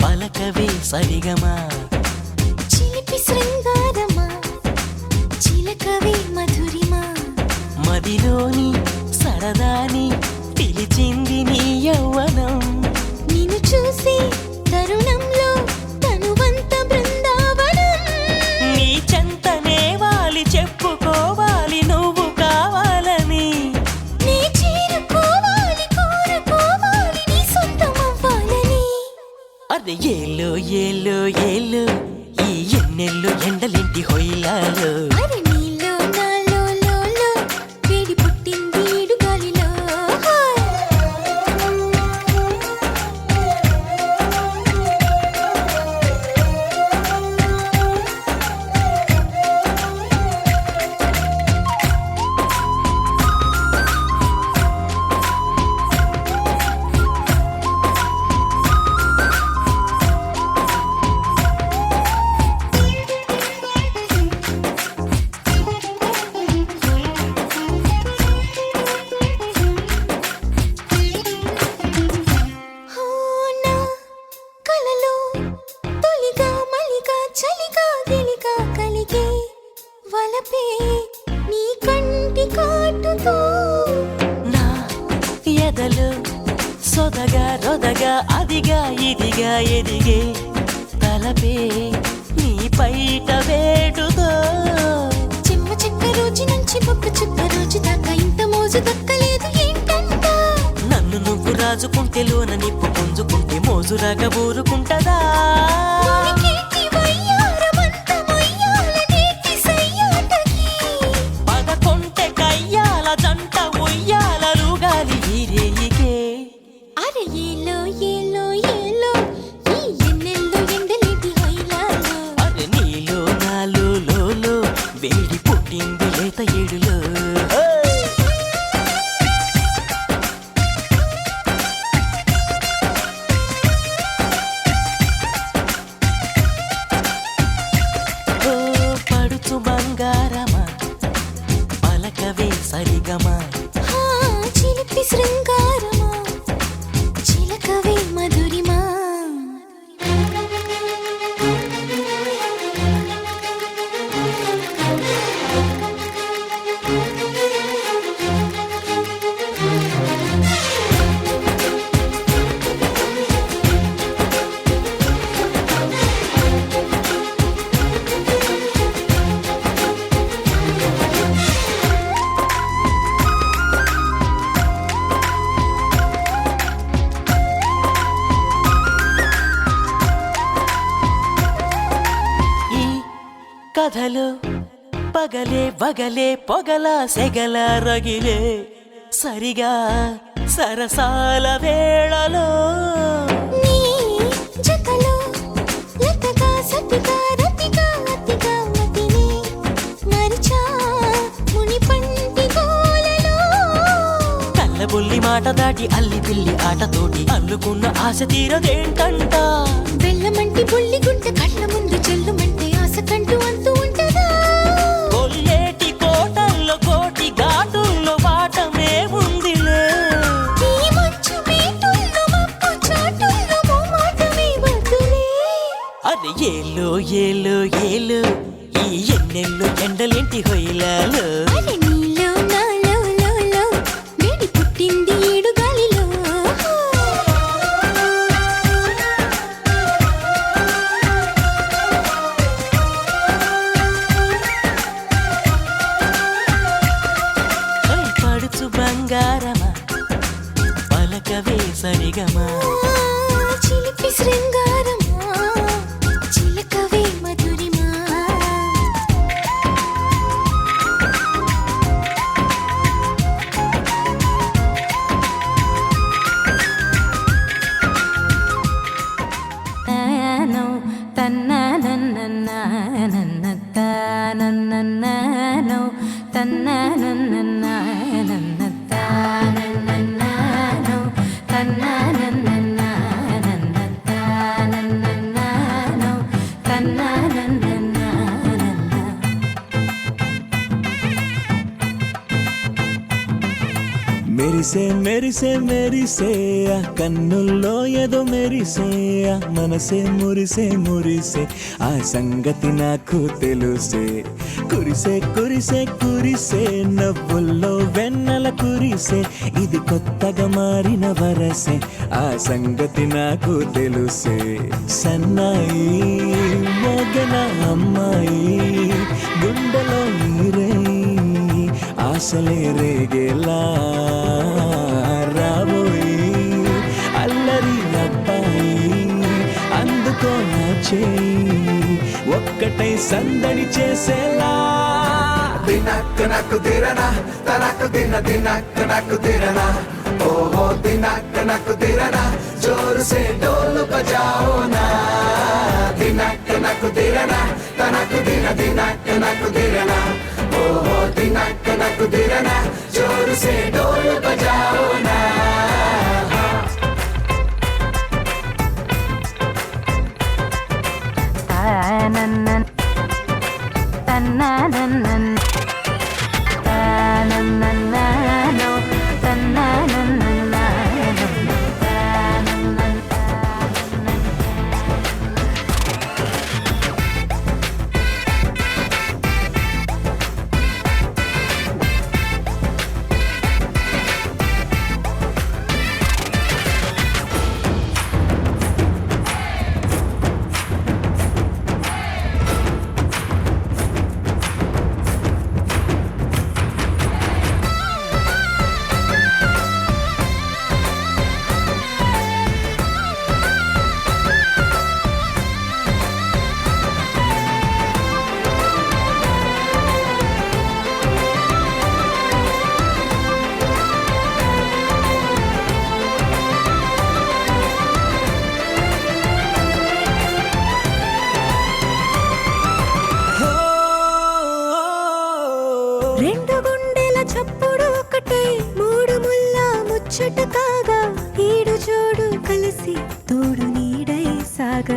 J: పలకవే సరిగమా,
G: చిలిపి శృంగారమా, చిలకవే మధురిమా.
J: మదిలోని సరదాని పిలిచింది నీ యౌవనం.
G: నిన్ను చూసి తరుణంలో తనువంత బృందావనం.
J: నీ చెంతనే వాలి చెప్పుకోవాలి నువ్వు కావాలని.
G: నీ చేరుకోవాలి, కోరుకోవాలి, నీ సొంతమవ్వాలని.
J: అదే ఏలో ఏలో ఏలో ఈ ఎన్నెల్లో ఎండలింటి హొయ్యాలో.
G: అరే నీలో నాలో లోలో వలపే నీ కంటి కాటుతో
J: నా ఎదలు సొదగా రొదగా అదిగా ఇదిగా ఎదిగే తలపే నీ పైట వేటుతో
G: చెమ్మ చెక్క రోజు నుంచి బొక్క చుక్క రోజు దాకా ఇంత మోజు దక్కలేదు ఏంటంట
J: నన్ను నువ్వు రాజుకుంటే లోన నిప్పు పుంజుకుంటే మోజురాగా ఊరుకుంటదా
G: ఉనికేటి వయ్యారమంత మొయ్యాలనేటి సయ్యాటకి
J: పదకొంటె కయ్యాల జంట ఉయ్యాలలుగాలి ఈ రేయికే
G: అరే ఏలో ఏలో ఏలో ఈ ఎన్నెల్లో ఎండలేటి హైలాలో
J: అరే నీలో నాలో లోలో వేడి పుట్టింది లేత ఏడులో ఓ పడుచు బంగారమా పలకవే సరిగమా
G: హా చిలిపి శృంగారమా చిలకవే మధురిమా
J: ఈ కథలో పగలే వగలే పొగల సెగల రగిలే సరిగా సరసాల వేళలో
G: నీ జతలో లతగా సతిగా రతిగా అతిగా మతిని మరిచా ముని పంటి గోలలో
J: కళ్ళబొల్లి మాట దాటి అల్లి పిల్లి ఆటతోటి అల్లుకున్న ఆశ తీరదేంటంట
G: బెల్లమంటి బుల్లి గుంట కళ్ళ ముందు చెల్లుమంటే ఆశ కంటూ అంటూ ఉంటదా
J: కొల్లేటి కోటల్లో కోటి ఘాటుల్లో వాటమే ఉందిలే
G: ఈ మంచు మీటుల్లో మప్పు చాటుల్లో మోమాటమే వద్దులే
J: అది ఏలో ఏలో ఏలో ఈ ఎన్నెల్లో ఎండలేంటి హొయ్యలాలో
G: అరే నీలో నాలో లోలో వేడి పుట్టింది ఏడు గాలిలో
J: ఐ పడుచు బంగారమా పలకవే సరిగమా
G: చిలిపి శృంగారమా చిలకవే మధురిమా
F: నానో తన్ననన్నన్నన్నన్నో తన్ననన్నన్నన్నన్నో తన్ననన్నన్నన్నన్నో తన్ననన్నన్నన్న
C: మెరిసే మెరిసే మెరిసే ఆ కన్నుల్లో ఏదో మెరిసే ఆ మనసే మురిసే మురిసే ఆ సంగతి నాకు తెలుసే కురిసే కురిసే కురిసే నవ్వుల్లో వెన్నెల కురిసే ఇది కొత్తగా మారిన వరసే ఆ సంగతి నాకు తెలుసే సన్నాయి మోగన అమ్మాయి గుండెలో నీరే ఆశలే రేగేలా రాబోయి అల్లరి అబ్బాయి అందుకో నా చేయి ఒక్కటై సందడి చేసేలా
D: దినక్ నక్ దిరనా తనక్ దిన దినక్ నక్ దిరనా ఓహో దినక్ నక్ దిరనా జోరు సే డోలు బజాओ ना దినక్ నక్ దిరనా తనక్ దిన దినక్ నక్ దిరనా ఓహో దినక్ నక్ దిరనా జోరు సే డోలు బజాओ ना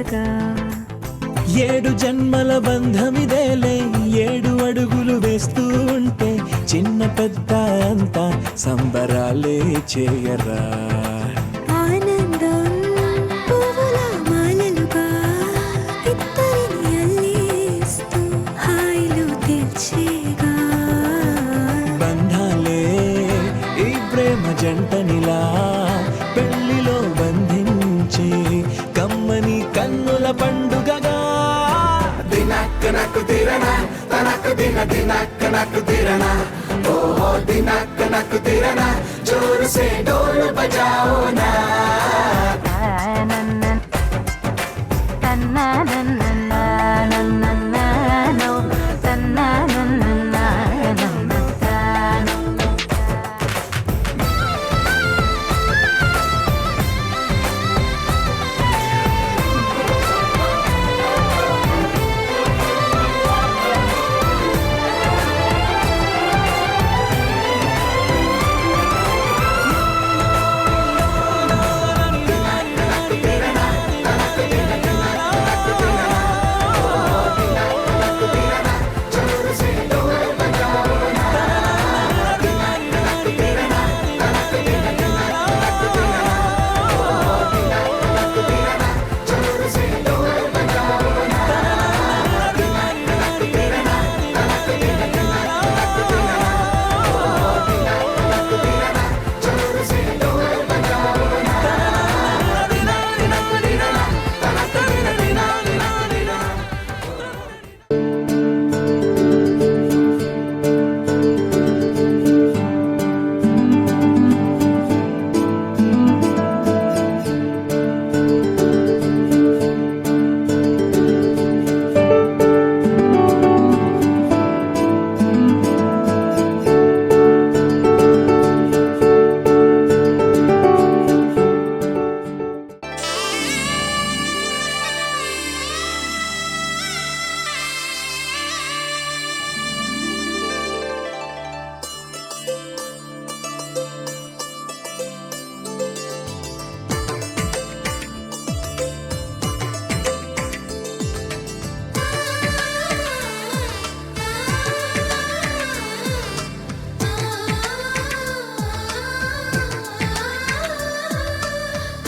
F: ఉండగా
B: 7 జన్మల బంధమిదేలే 7 అడుగులు వేస్తూ ఉంటే చిన్న పెద్ద అంతా సంబరాలే చేయరా
F: ఆనందం పువ్వుల మాలలుగా ఇద్దరిని అల్లేస్తూ హాయిలో తెచ్చేగా
B: బంధాలే ఈ ప్రేమ జంటనిలా పెళ్లిలో బంధించి కమ్మని కన్నుల పండుగగా
D: దినక్ నక్ దిరనా తనక్ దిన దినక్ నక్ దిరనా ఓహో దినక్ నక్ దిరనా జోర్ సే డోల్ బజాओ నా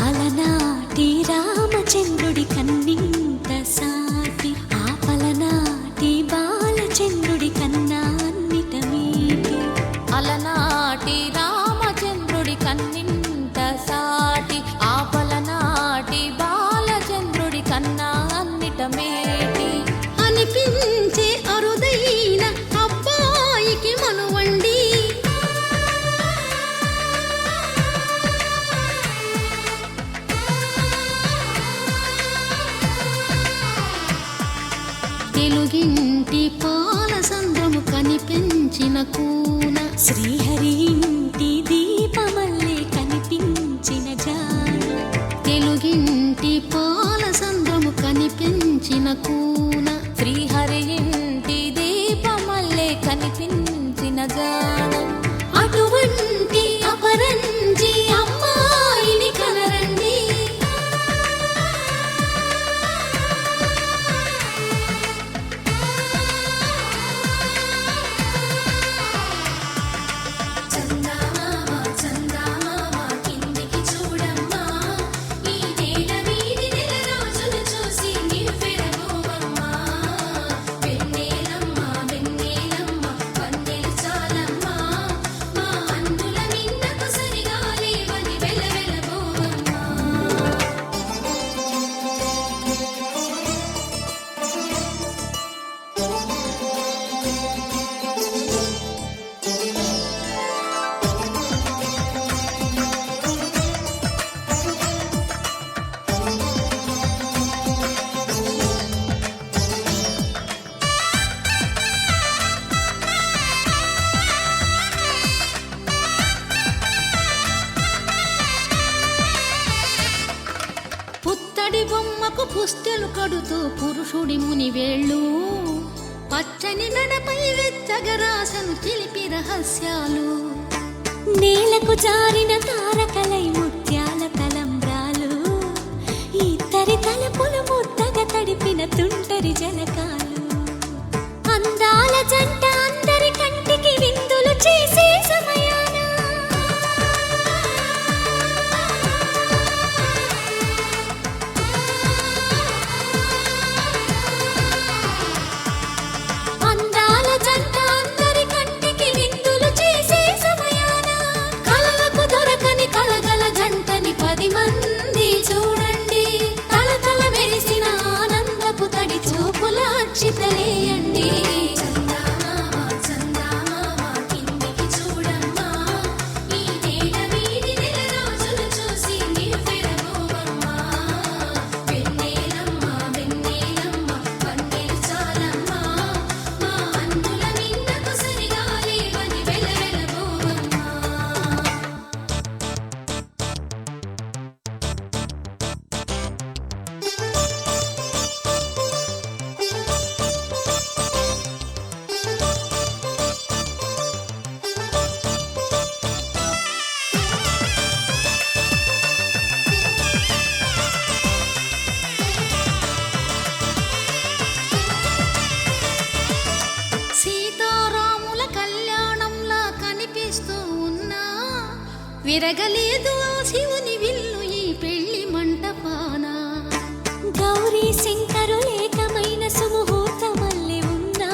G: అలనాటి రామచంద్రుడి కన్నింత సాటి ఆపలనాటి బాలచంద్రుడి కన్నా అన్నిట మీటి అలనాటి రామచంద్రుడి కన్నింత సాటి ఆపలనాటి బాలచంద్రుడి కన్నా అన్నిట మేటి అనిపించే అరుదైన అబ్బాయికి మనువండి తెలుగింటి పాల సంద్రము కనిపించిన కూన శ్రీహరి ఇంటి దీపమల్లే కనిపించిన జాన తెలుగింటి పాల సంద్రము కనిపించిన కూన శ్రీహరి ఇంటి దీపమల్లే కనిపించిన జాన అటువంటి అపరంజి అమ్మాయిని కనరండి బొమ్మకు పుస్తెలు కడుతూ పురుషుడి ముని వేళ్ళు పచ్చని నడపై వెచ్చగరాసను చిలిపి రహస్యాలు నేలకు జారిన తారకలై ముత్యాల తలంబ్రాలు ఇద్దరి తలపులు
A: విరగలేదు ఆ శివుని విల్లు ఈ పెళ్లి మంటపాన.
G: గౌరీ శంకరు ఏకమైన సుముహూర్తమల్లె ఉన్నా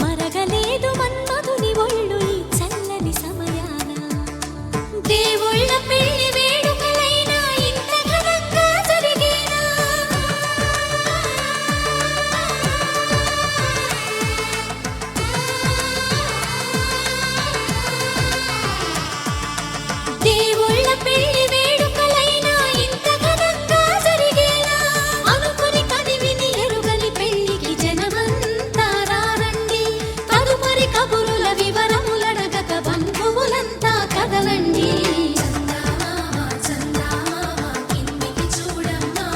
G: మరగలేదు మన్మధుని ఒళ్ళు ఈ చల్లని సమయాన.
A: దేవుళ్ళ పెళ్లి వేడుకలైనా ఇంత ఘనంగా జరిగేనా? దేవుళ్ళ పెళ్లి వేడుకలైనా ఇంత ఘనంగా జరిగేనా? అనుకుని కనివిని ఎరుగని పెళ్లికి జనమంతా రారండి. తదుపరి కబురుల వివరములడగక బంధువులంతా కదలండి. చందమామ చందమామ కిందికి చూడమ్మా,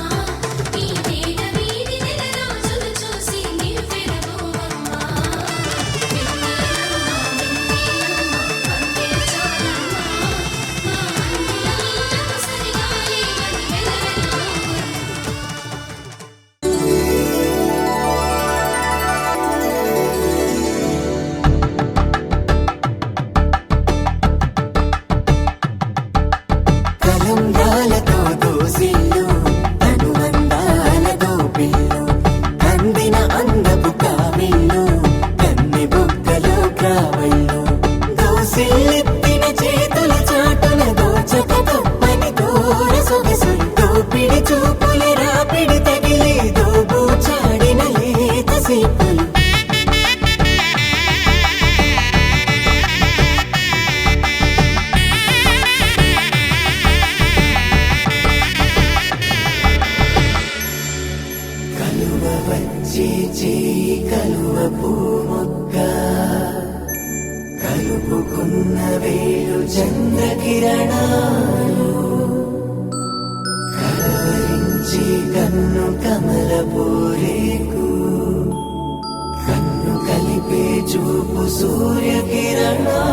A: ఈ నేల వీధి నెల రోజులు చూసి నివ్వెరబోవమ్మా. వెన్నెలమ్మ వెన్నెలమ్మ వందే చాలమ్మా, మా అన్నిల నీళ్ళకు సరిగాలి అని వెలవెలబోవమ్మా.
C: కలంగాలతో దోసిల్లు అనుబంధాలతో పిల్లు కందిన అందపు కావిల్లు కన్ని బుగ్గలో గ్రావళ్ళు దోసిల్లెత్తిన చేతుల చాటున దోచక తప్పని దూర సొగసులు దోపిడి చూపుల రాపిడి తగిలి దోబూచాడిన లేత సీపులు కలువ వచ్చే చేయి కలువ పూమొక్క కలుపుకున్న వేలు చంద్రకిరణాలు కలవరించి కన్ను కమల పూరేకు కన్ను కలిపే చూపు సూర్యకిరణాలు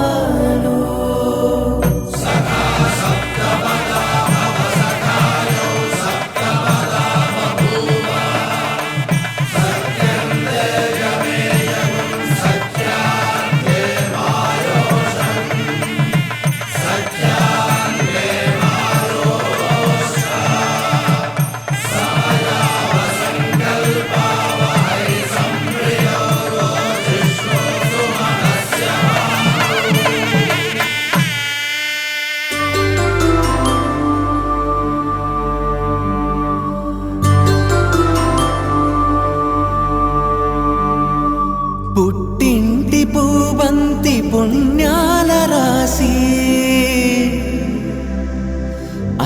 C: పుట్టింటి పూబంతి పుణ్యాల రాసి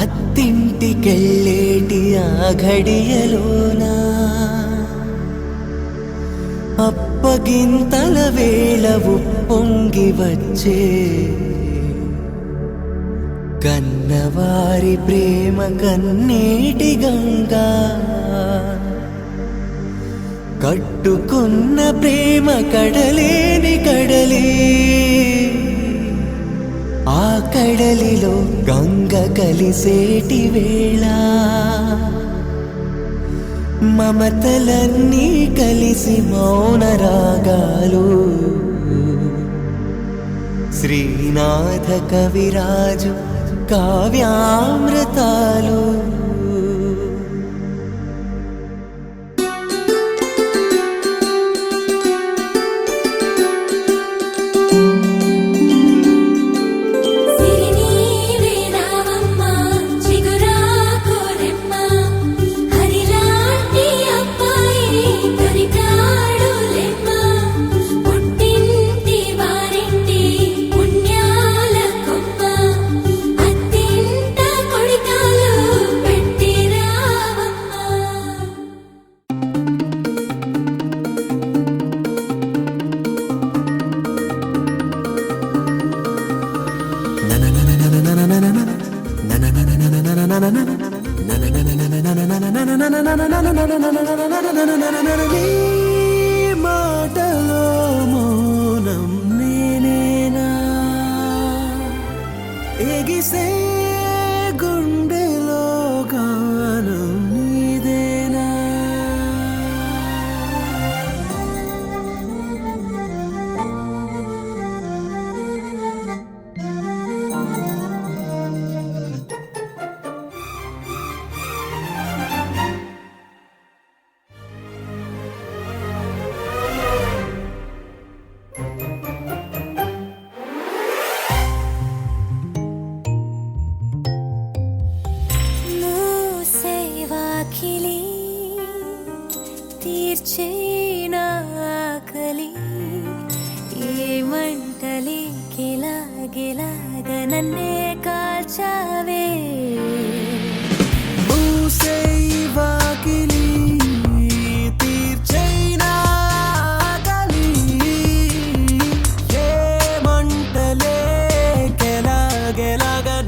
C: అత్తింటికెళ్ళేటి ఆ ఘడియలోనా అప్పగింతల వేళ ఉప్పొంగి వచ్చే కన్నవారి ప్రేమ కన్నీటి గంగా కట్టుకున్న ప్రేమ కడలేని కడలి ఆ కడలిలో గంగ కలిసేటి వేళ మమతలన్నీ కలిసి మౌన రాగాలు శ్రీనాథ కవిరాజు కావ్యామృతాలు
A: సిరినీవే రావమ్మ చిగురాకు రెమ్మ హరిలాంటి అబ్బాయి దొరికాడు లెమ్మ పుట్టింటి వారింటి పుణ్యాల కొమ్మ అత్తింట కొడికాలు పెట్టి రావమ్మ.
C: మాటలో మౌనం నేనేనా ఎగిసే గుండెలో గానం నీదేనా
G: తీర్చేనా ఆకలి ఏ మంటలి గిలాగ నన్నే కాల్చావే
B: వాకిలి తీర్చైనా ఆకలి ఏ మంటలే గెలాగ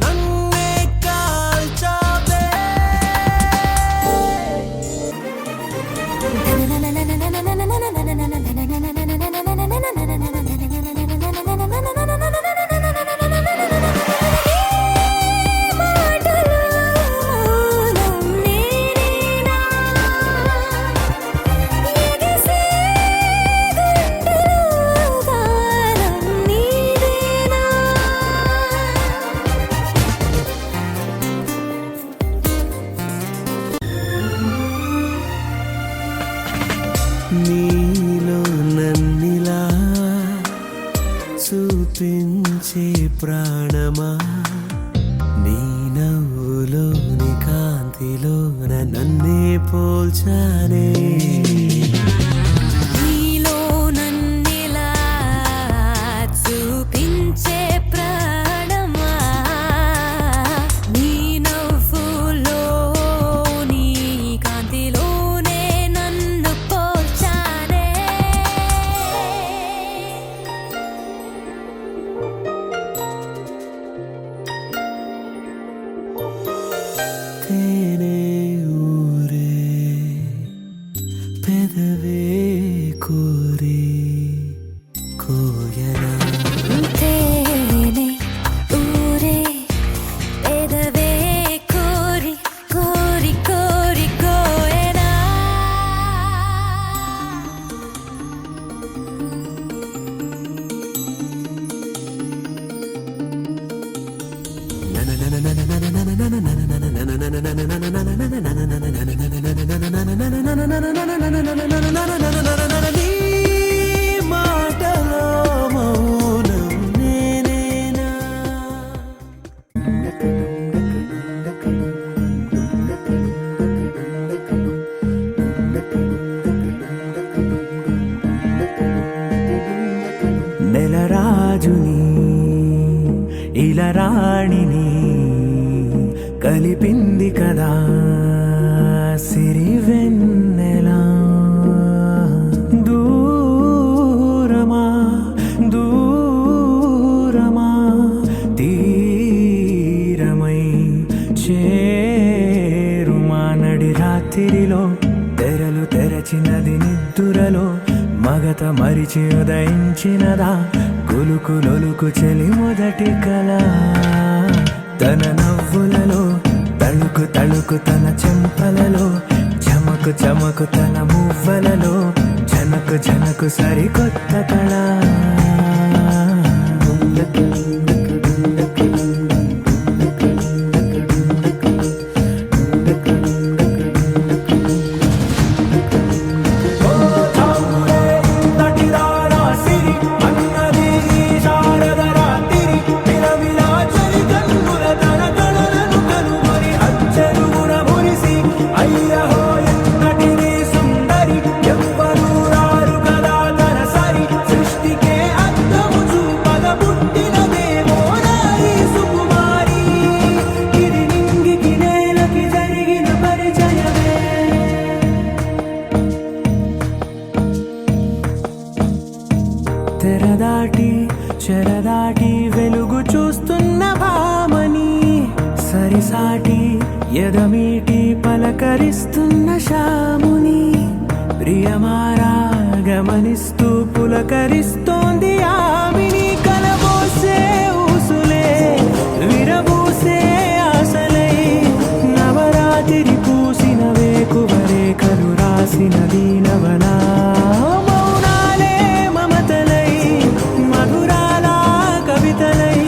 B: నన్నే కాల్చావే నీలో నన్నిలా చూపించే ప్రాణమా నీ నవ్వులోని కాంతిలోన నన్నే పోల్చానే
G: నీలో నన్నిలా చూపించే ప్రాణమా నీ నవ్వులో నీ కాంతిలోనే నన్ను పోల్చానే
B: తేనే ఊరే పెదవే కోరి కోయనా
G: తేనె ఊరే పెదవే కోరి కోరి కోరి కోయనా
B: నీ మాటలో మౌనం నేనేనా నెలరాజుని ఇలరాణిని కలిపింది కదా సిరివెన్నెలా దూరమా దూరమా తీరమై చేరుమా నడి రాత్రిలో తెరలు తెరచినది నిద్దురలో మగత మరిచి ఉదయించినదా కులుకులొలుకు చెలి మొదటి కళ తన నవ్వులలో తళుకు తళుకు తన చెంపలలో చమకు చమకు తన మువ్వలలో జనకు జనకు సరికొత్త కళ తెరదాటి చెరదాటి వెలుగు చూస్తున్న భామని సరిసాటి ఎదమీటి పలకరిస్తున్న శాముని ప్రియమారా గమనిస్తూ పులకరిస్తోంది ఆవిని కలబోసే ఊసులే విరబూసే ఆశలై నవరాత్రి పూసిన వేకువరేఖలు రాసిన దీనవనా మౌనాలే మమతలై మధురాల కవితలై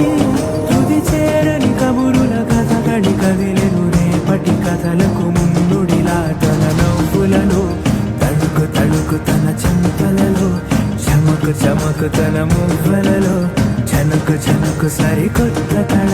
B: తుది చేరని కబురుల కథ కడి కదిలెను రేపటి కథలకు ముందుడిలా తన నవ్వులను తడుకు తడుకు తన చెంపలలో చమకు చమకు తన మువ్వలలో జనకు జనకు సరికొత్త కళ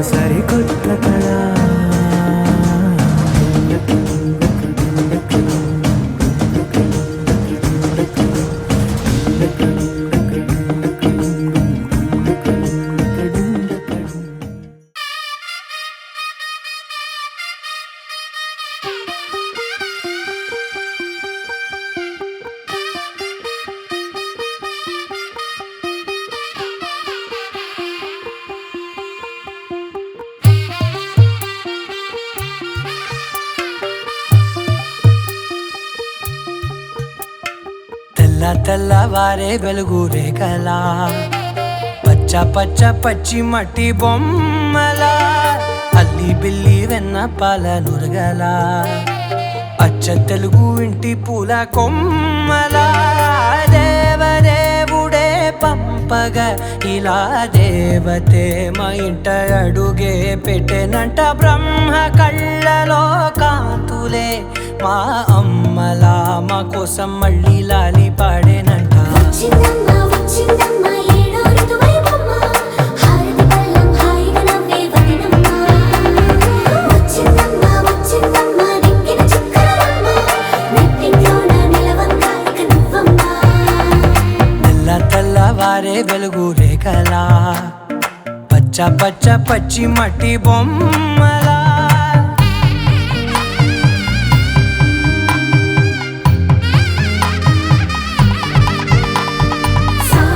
B: సరికొత్త కళ తెల్లవారే వెలుగు రేఖలా పచ్చ పచ్చ పచ్చి మట్టి బొమ్మలా అల్లి బిల్లి వెన్న పాల నురగలా అచ్చ తెలుగు ఇంటి పూల కొమ్మలా దేవదేవుడే పంపగా ఇలా దేవతే మా ఇంట అడుగే పెట్టెనంట బ్రహ్మ కళ్ళలో కాంతులే మా అమ్మలా మా కోసం మళ్ళీ లాలి పాడేనంట
A: వచ్చిందమ్మా వచ్చిందమ్మా ఏడో ఋతువైవమ్మా హారతి పళ్ళం హాయిగా నవ్వే వదినమ్మా వచ్చిందమ్మా వచ్చిందమ్మా నెక్కిన చుక్కలమ్మా నెట్టింట్లోన నిలవంగా ఇక నువ్వమ్మా
B: తెల్లవారే వెలుగు రేఖలా పచ్చ పచ్చ పచ్చి మట్టి బొమ్మలా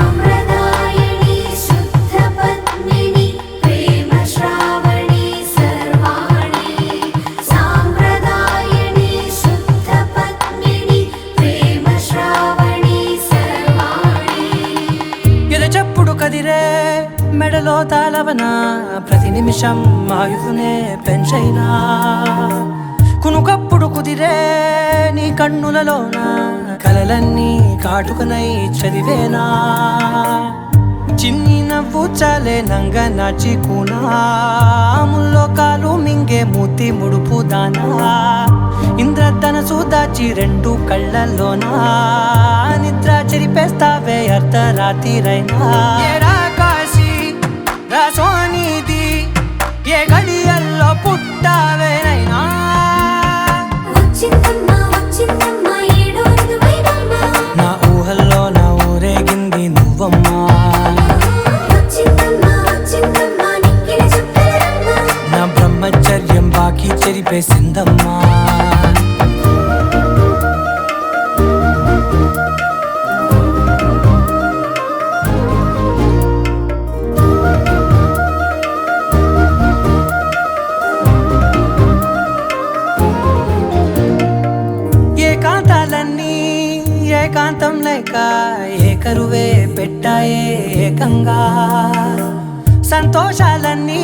A: సాంప్రదాయని శుద్ధ పద్మిని ప్రేమ శ్రావణి సర్వాణి సాంప్రదాయని శుద్ధ పద్మిని ప్రేమ శ్రావణి సర్వాణి
B: ఎరచప్పుడు కదిరే మెడలో తాళవన ప్రతి నిమిషం ఆయువునే పెంచైనా కునుకప్పుడు కుదిరే నీ కన్నులలోన కలలన్నీ కాటుకనై చదివేనా చిన్ని నవ్వు చాలే నంగ నాచి కూనాముల్లో కాలు మింగే మూతి ముడుపు దానా ఇంద్రధనసు దాచి రెండు కళ్ళల్లోనా నిద్ర చెరిపేస్తావే అర్ధరాత్రిరైనా ఏరా కాశీ రాసోనిది ఏ గడియల్లో పుట్టావేనైనా
A: వచ్చిందమ్మా వచ్చిందమ్మా ఏడో ఋతువైవమ్మా
B: నా ఊహల్లో నా ఊరేగింది నువ్వమ్మా
A: వచ్చిందమ్మా వచ్చిందమ్మా నెక్కిన చుక్కలమ్మా
B: నా బ్రహ్మచర్యం బాకీ చెరిపేసిందమ్మా ఏకాంతాలన్నీ ఏకాంతం లేక ఏకరువే పెట్టాయే ఏకంగా సంతోషాలన్నీ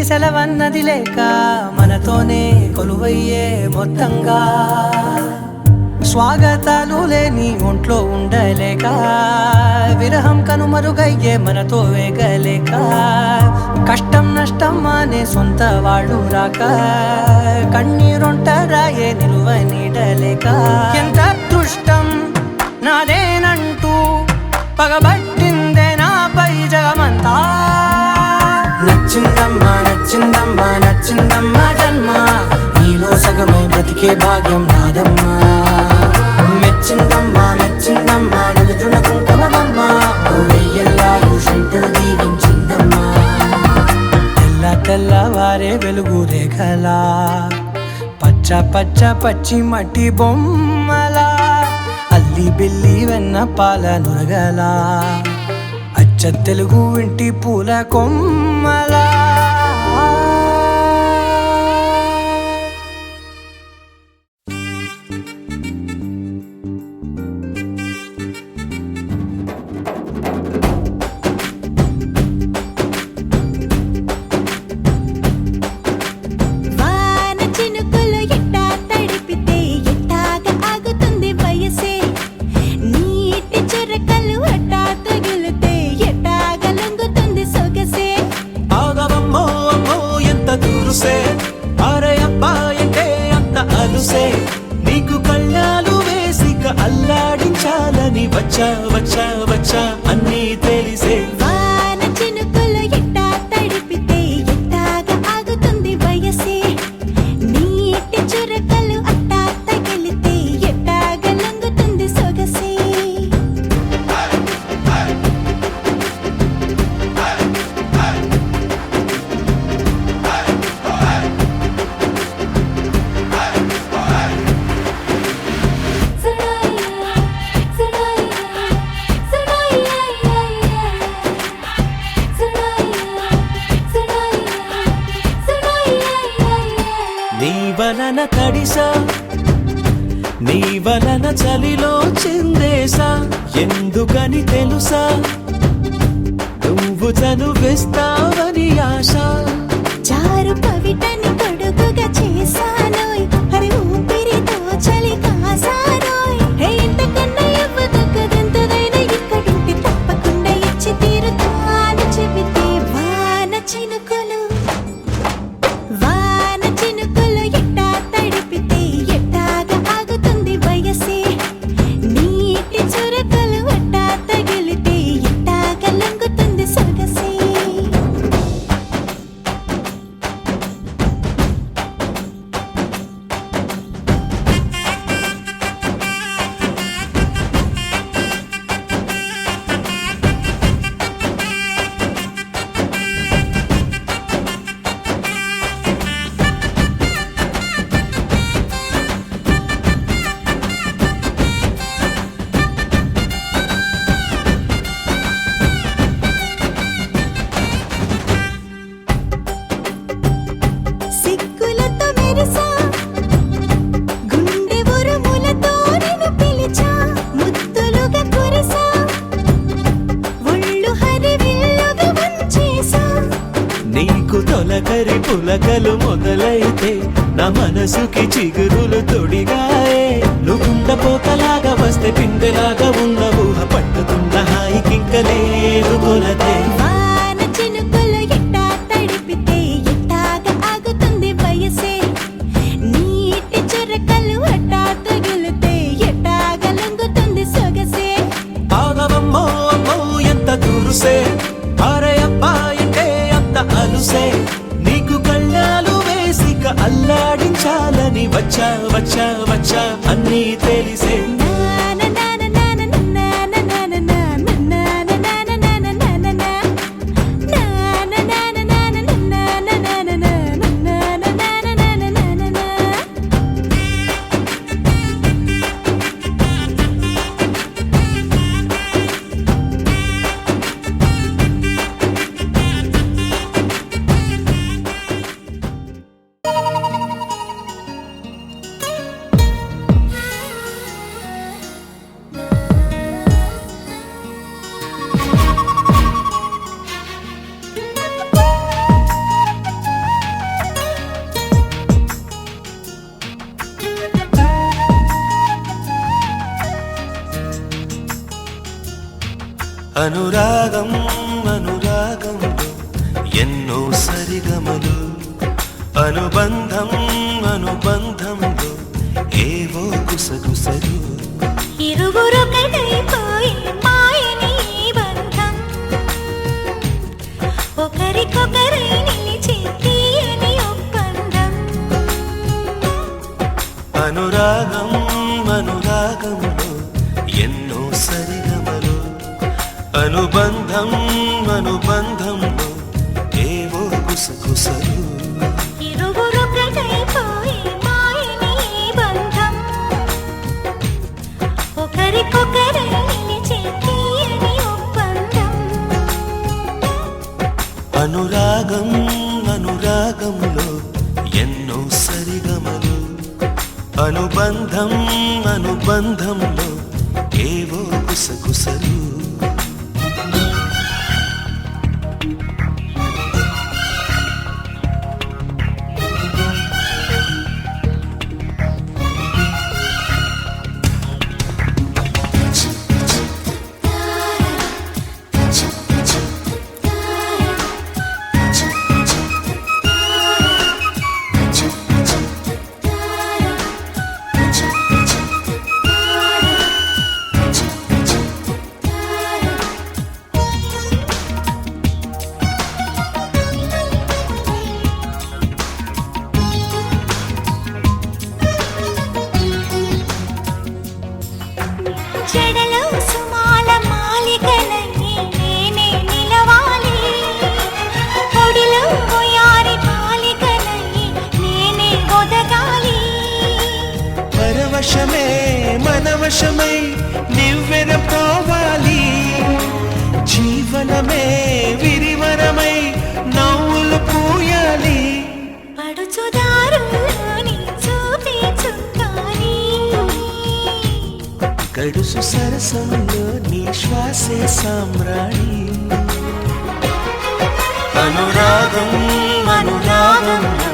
B: సెలవన్నది లేక మనతోనే కొలువయ్యే మొత్తంగా స్వాగతాలు లేని ఒంట్లో ఉండలేక విరహం కనుమరుగయ్యే మనతో వేగలేక కష్టం నష్టం అనే సొంత వాడు రాక కన్నీరొంటరాయే నిలువ నీడలేక ఎంత అదృష్టం నాదేనంటూ పగబట్టిందే నాపై జగమంతా నచ్చిందమ్మా నచ్చిందమ్మా నచ్చిందమ్మా జన్మ నీలో సగమై బ్రతికే భాగ్యం నాదమ్మా మెచ్చిందమ్మా మెచ్చిందమ్మా నిలుచున కుంకుమమ్మా వెయ్యల్లాలు శంకరు దీవించిందమ్మా తెల్లవారే వెలుగు రేఖలా పచ్చ పచ్చ పచ్చి మట్టి బొమ్మలా అల్లి బిల్లి వెన్న పాల నురగలా అచ్చ తెలుగు ఇంటి పూల కొమ్మలా
G: వాన చినుకులు ఎట్టా తడిపితే ఎట్టాగా ఆగుతుంది వయసే నీటి చురకలు అట్టా తగిలితే ఎట్టాగా లొంగుతుంది సొగసే
B: ఆగవమ్మో అమ్మో ఎంత దూరుసే అరే అబ్బాయంటే అంత అలుసే నీకు కళ్ళాలు వేసిక అల్లాడించాలని వచ్చా వచ్చా వచ్చా అన్నీ తెలిసే
G: వాన చినుకులు ఎట్టా తడిపితే ఎట్టా
C: వాన తడిసా నీ వలన చలిలో చిందేసా ఎందుకని తెలుసా నువ్వు చనువేస్తావని ఆశ
F: చారు పవిటని పొడుగుగా చేశానోయ్ హరి ఊపిరితో చలి కాసానోయ్ హే ఇంతకన్నా ఇవ్వదగ్గదెంతదైనా ఇక్కడుండి తప్పకుండా ఇచ్చి తీరుతాను చెబితే వాన చినుకులు ఎట్టా తడిపితే ఎట్టాగా ఆగుతుంది వయసే నీటి చురకలు అట్టా తగిలితే ఎట్టాగా లొంగుతుంది సొగసే సిగ్గులతో మెరిసా గుండె ఉరుములతో నిన్ను పిలిచా ముద్దులుగా కురిసా ఒళ్ళు హరివిల్లుగా వంచేసా
C: నీకు తొలకరి పులకలు మొదలైతే నా మనసుకి చిగురులు తొడిగాయే నువ్వుండ పోతలాగా వస్తే పిందెలాగా ఉన్న ఊహ పట్టుతున్న హాయికింక లేదు కొలతే
F: వాన చినుకులు ఎట్టా తడిపితే ఎట్టాగా ఆగుతుంది వయసే నీటి చురకలు అట్టా తగిలితే ఎట్టాగా లొంగుతుంది సొగసే
C: ఆగవమ్మో అమ్మో ఎంత దురుసే అరే అబ్బాయంటే అంత అలుసే నీకు కళ్ళాలు వేసిక అల్లాడించాలని వచ్చా వచ్చా వచ్చా అన్నీ తెలిసే అనురాగం అనురాగంలో ఎన్నో సరిగమలు అనుబంధం అనుబంధంలో ఏవో గుసగుసలు
F: ఇరువురొకటైపోయి మాయని ఈ బంధం ఒకరికొకరై నిలిచి తీయని ఒప్పందం
C: అనురాగం అనురాగంలో ఎన్నో సరిగమలు అనుబంధం అనుబంధంలో ఏవో గుసగుసలు
F: ఇరువురొకటైపోయి మాయని ఈ బంధం ఒకరికొకరై నిలిచి తీయని ఒప్పందం
C: అనురాగం అనురాగంలో ఎన్నో సరిగమలు అనుబంధం అనుబంధంలో ఏవో గుసగుసలు
F: చెడలో సుమాల మాలికలై నేనే నిలవాలి పొడిలో పోయారి మాలికలై నేనే ఒదగాలి
C: పరవశమే మనవశమై నివ్వెన పోవాలి జీవనమే విరివనమై నవ్వులు పూయాలి
F: పడుచుదారులోని చూపు
C: గడుసు సరసంలో నీ శ్వాసే సామ్రాణి అనురాగం అనురాగంలో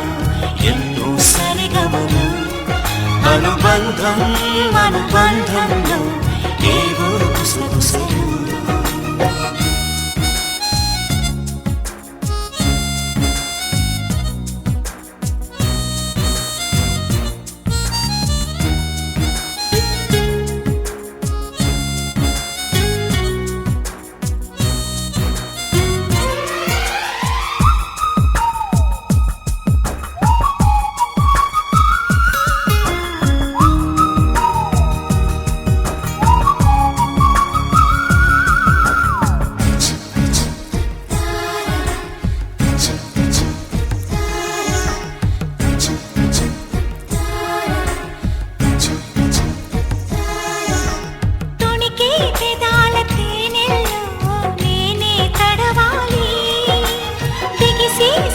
C: ఎన్నో సరిగమలు అనుబంధం అనుబంధంలో ఏవో గుసగుసలు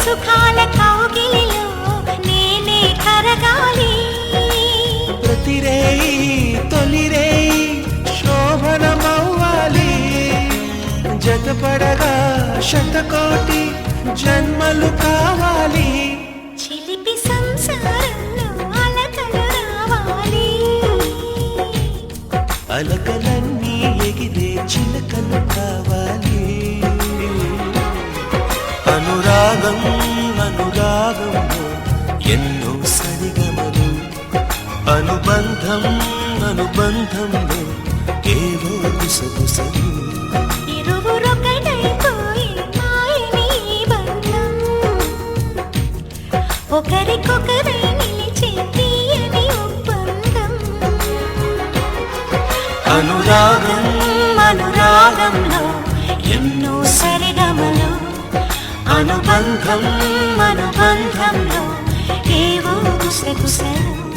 F: సుఖాల కౌగిలిలో నేనే కరగాలి
C: ప్రతిరేయి తొలిరేయి శోభనమవ్వాలి జతపడగా శతకోటి జన్మలు కావాలి
F: చిలిపి సంసారంలో అలకలు రావాలి
C: అలకలన్నీ ఎగిరే చిలకలు కావాలి అనురాగం అనురాగంలో ఎన్నో సరిగమలు అనుబంధం అనుబంధంలో ఏవో గుసగుసలు
F: ఇరువురొకటైపోయి మాయని బంధం ఒకరికొకరై నిలిచే తీయని ఒప్పందం
C: అనురాగం అనురాగంలో
F: ఎన్నో సరిగమలు
C: అనుబంధం అనుబంధంలో
F: ఏవో గుసగుసలు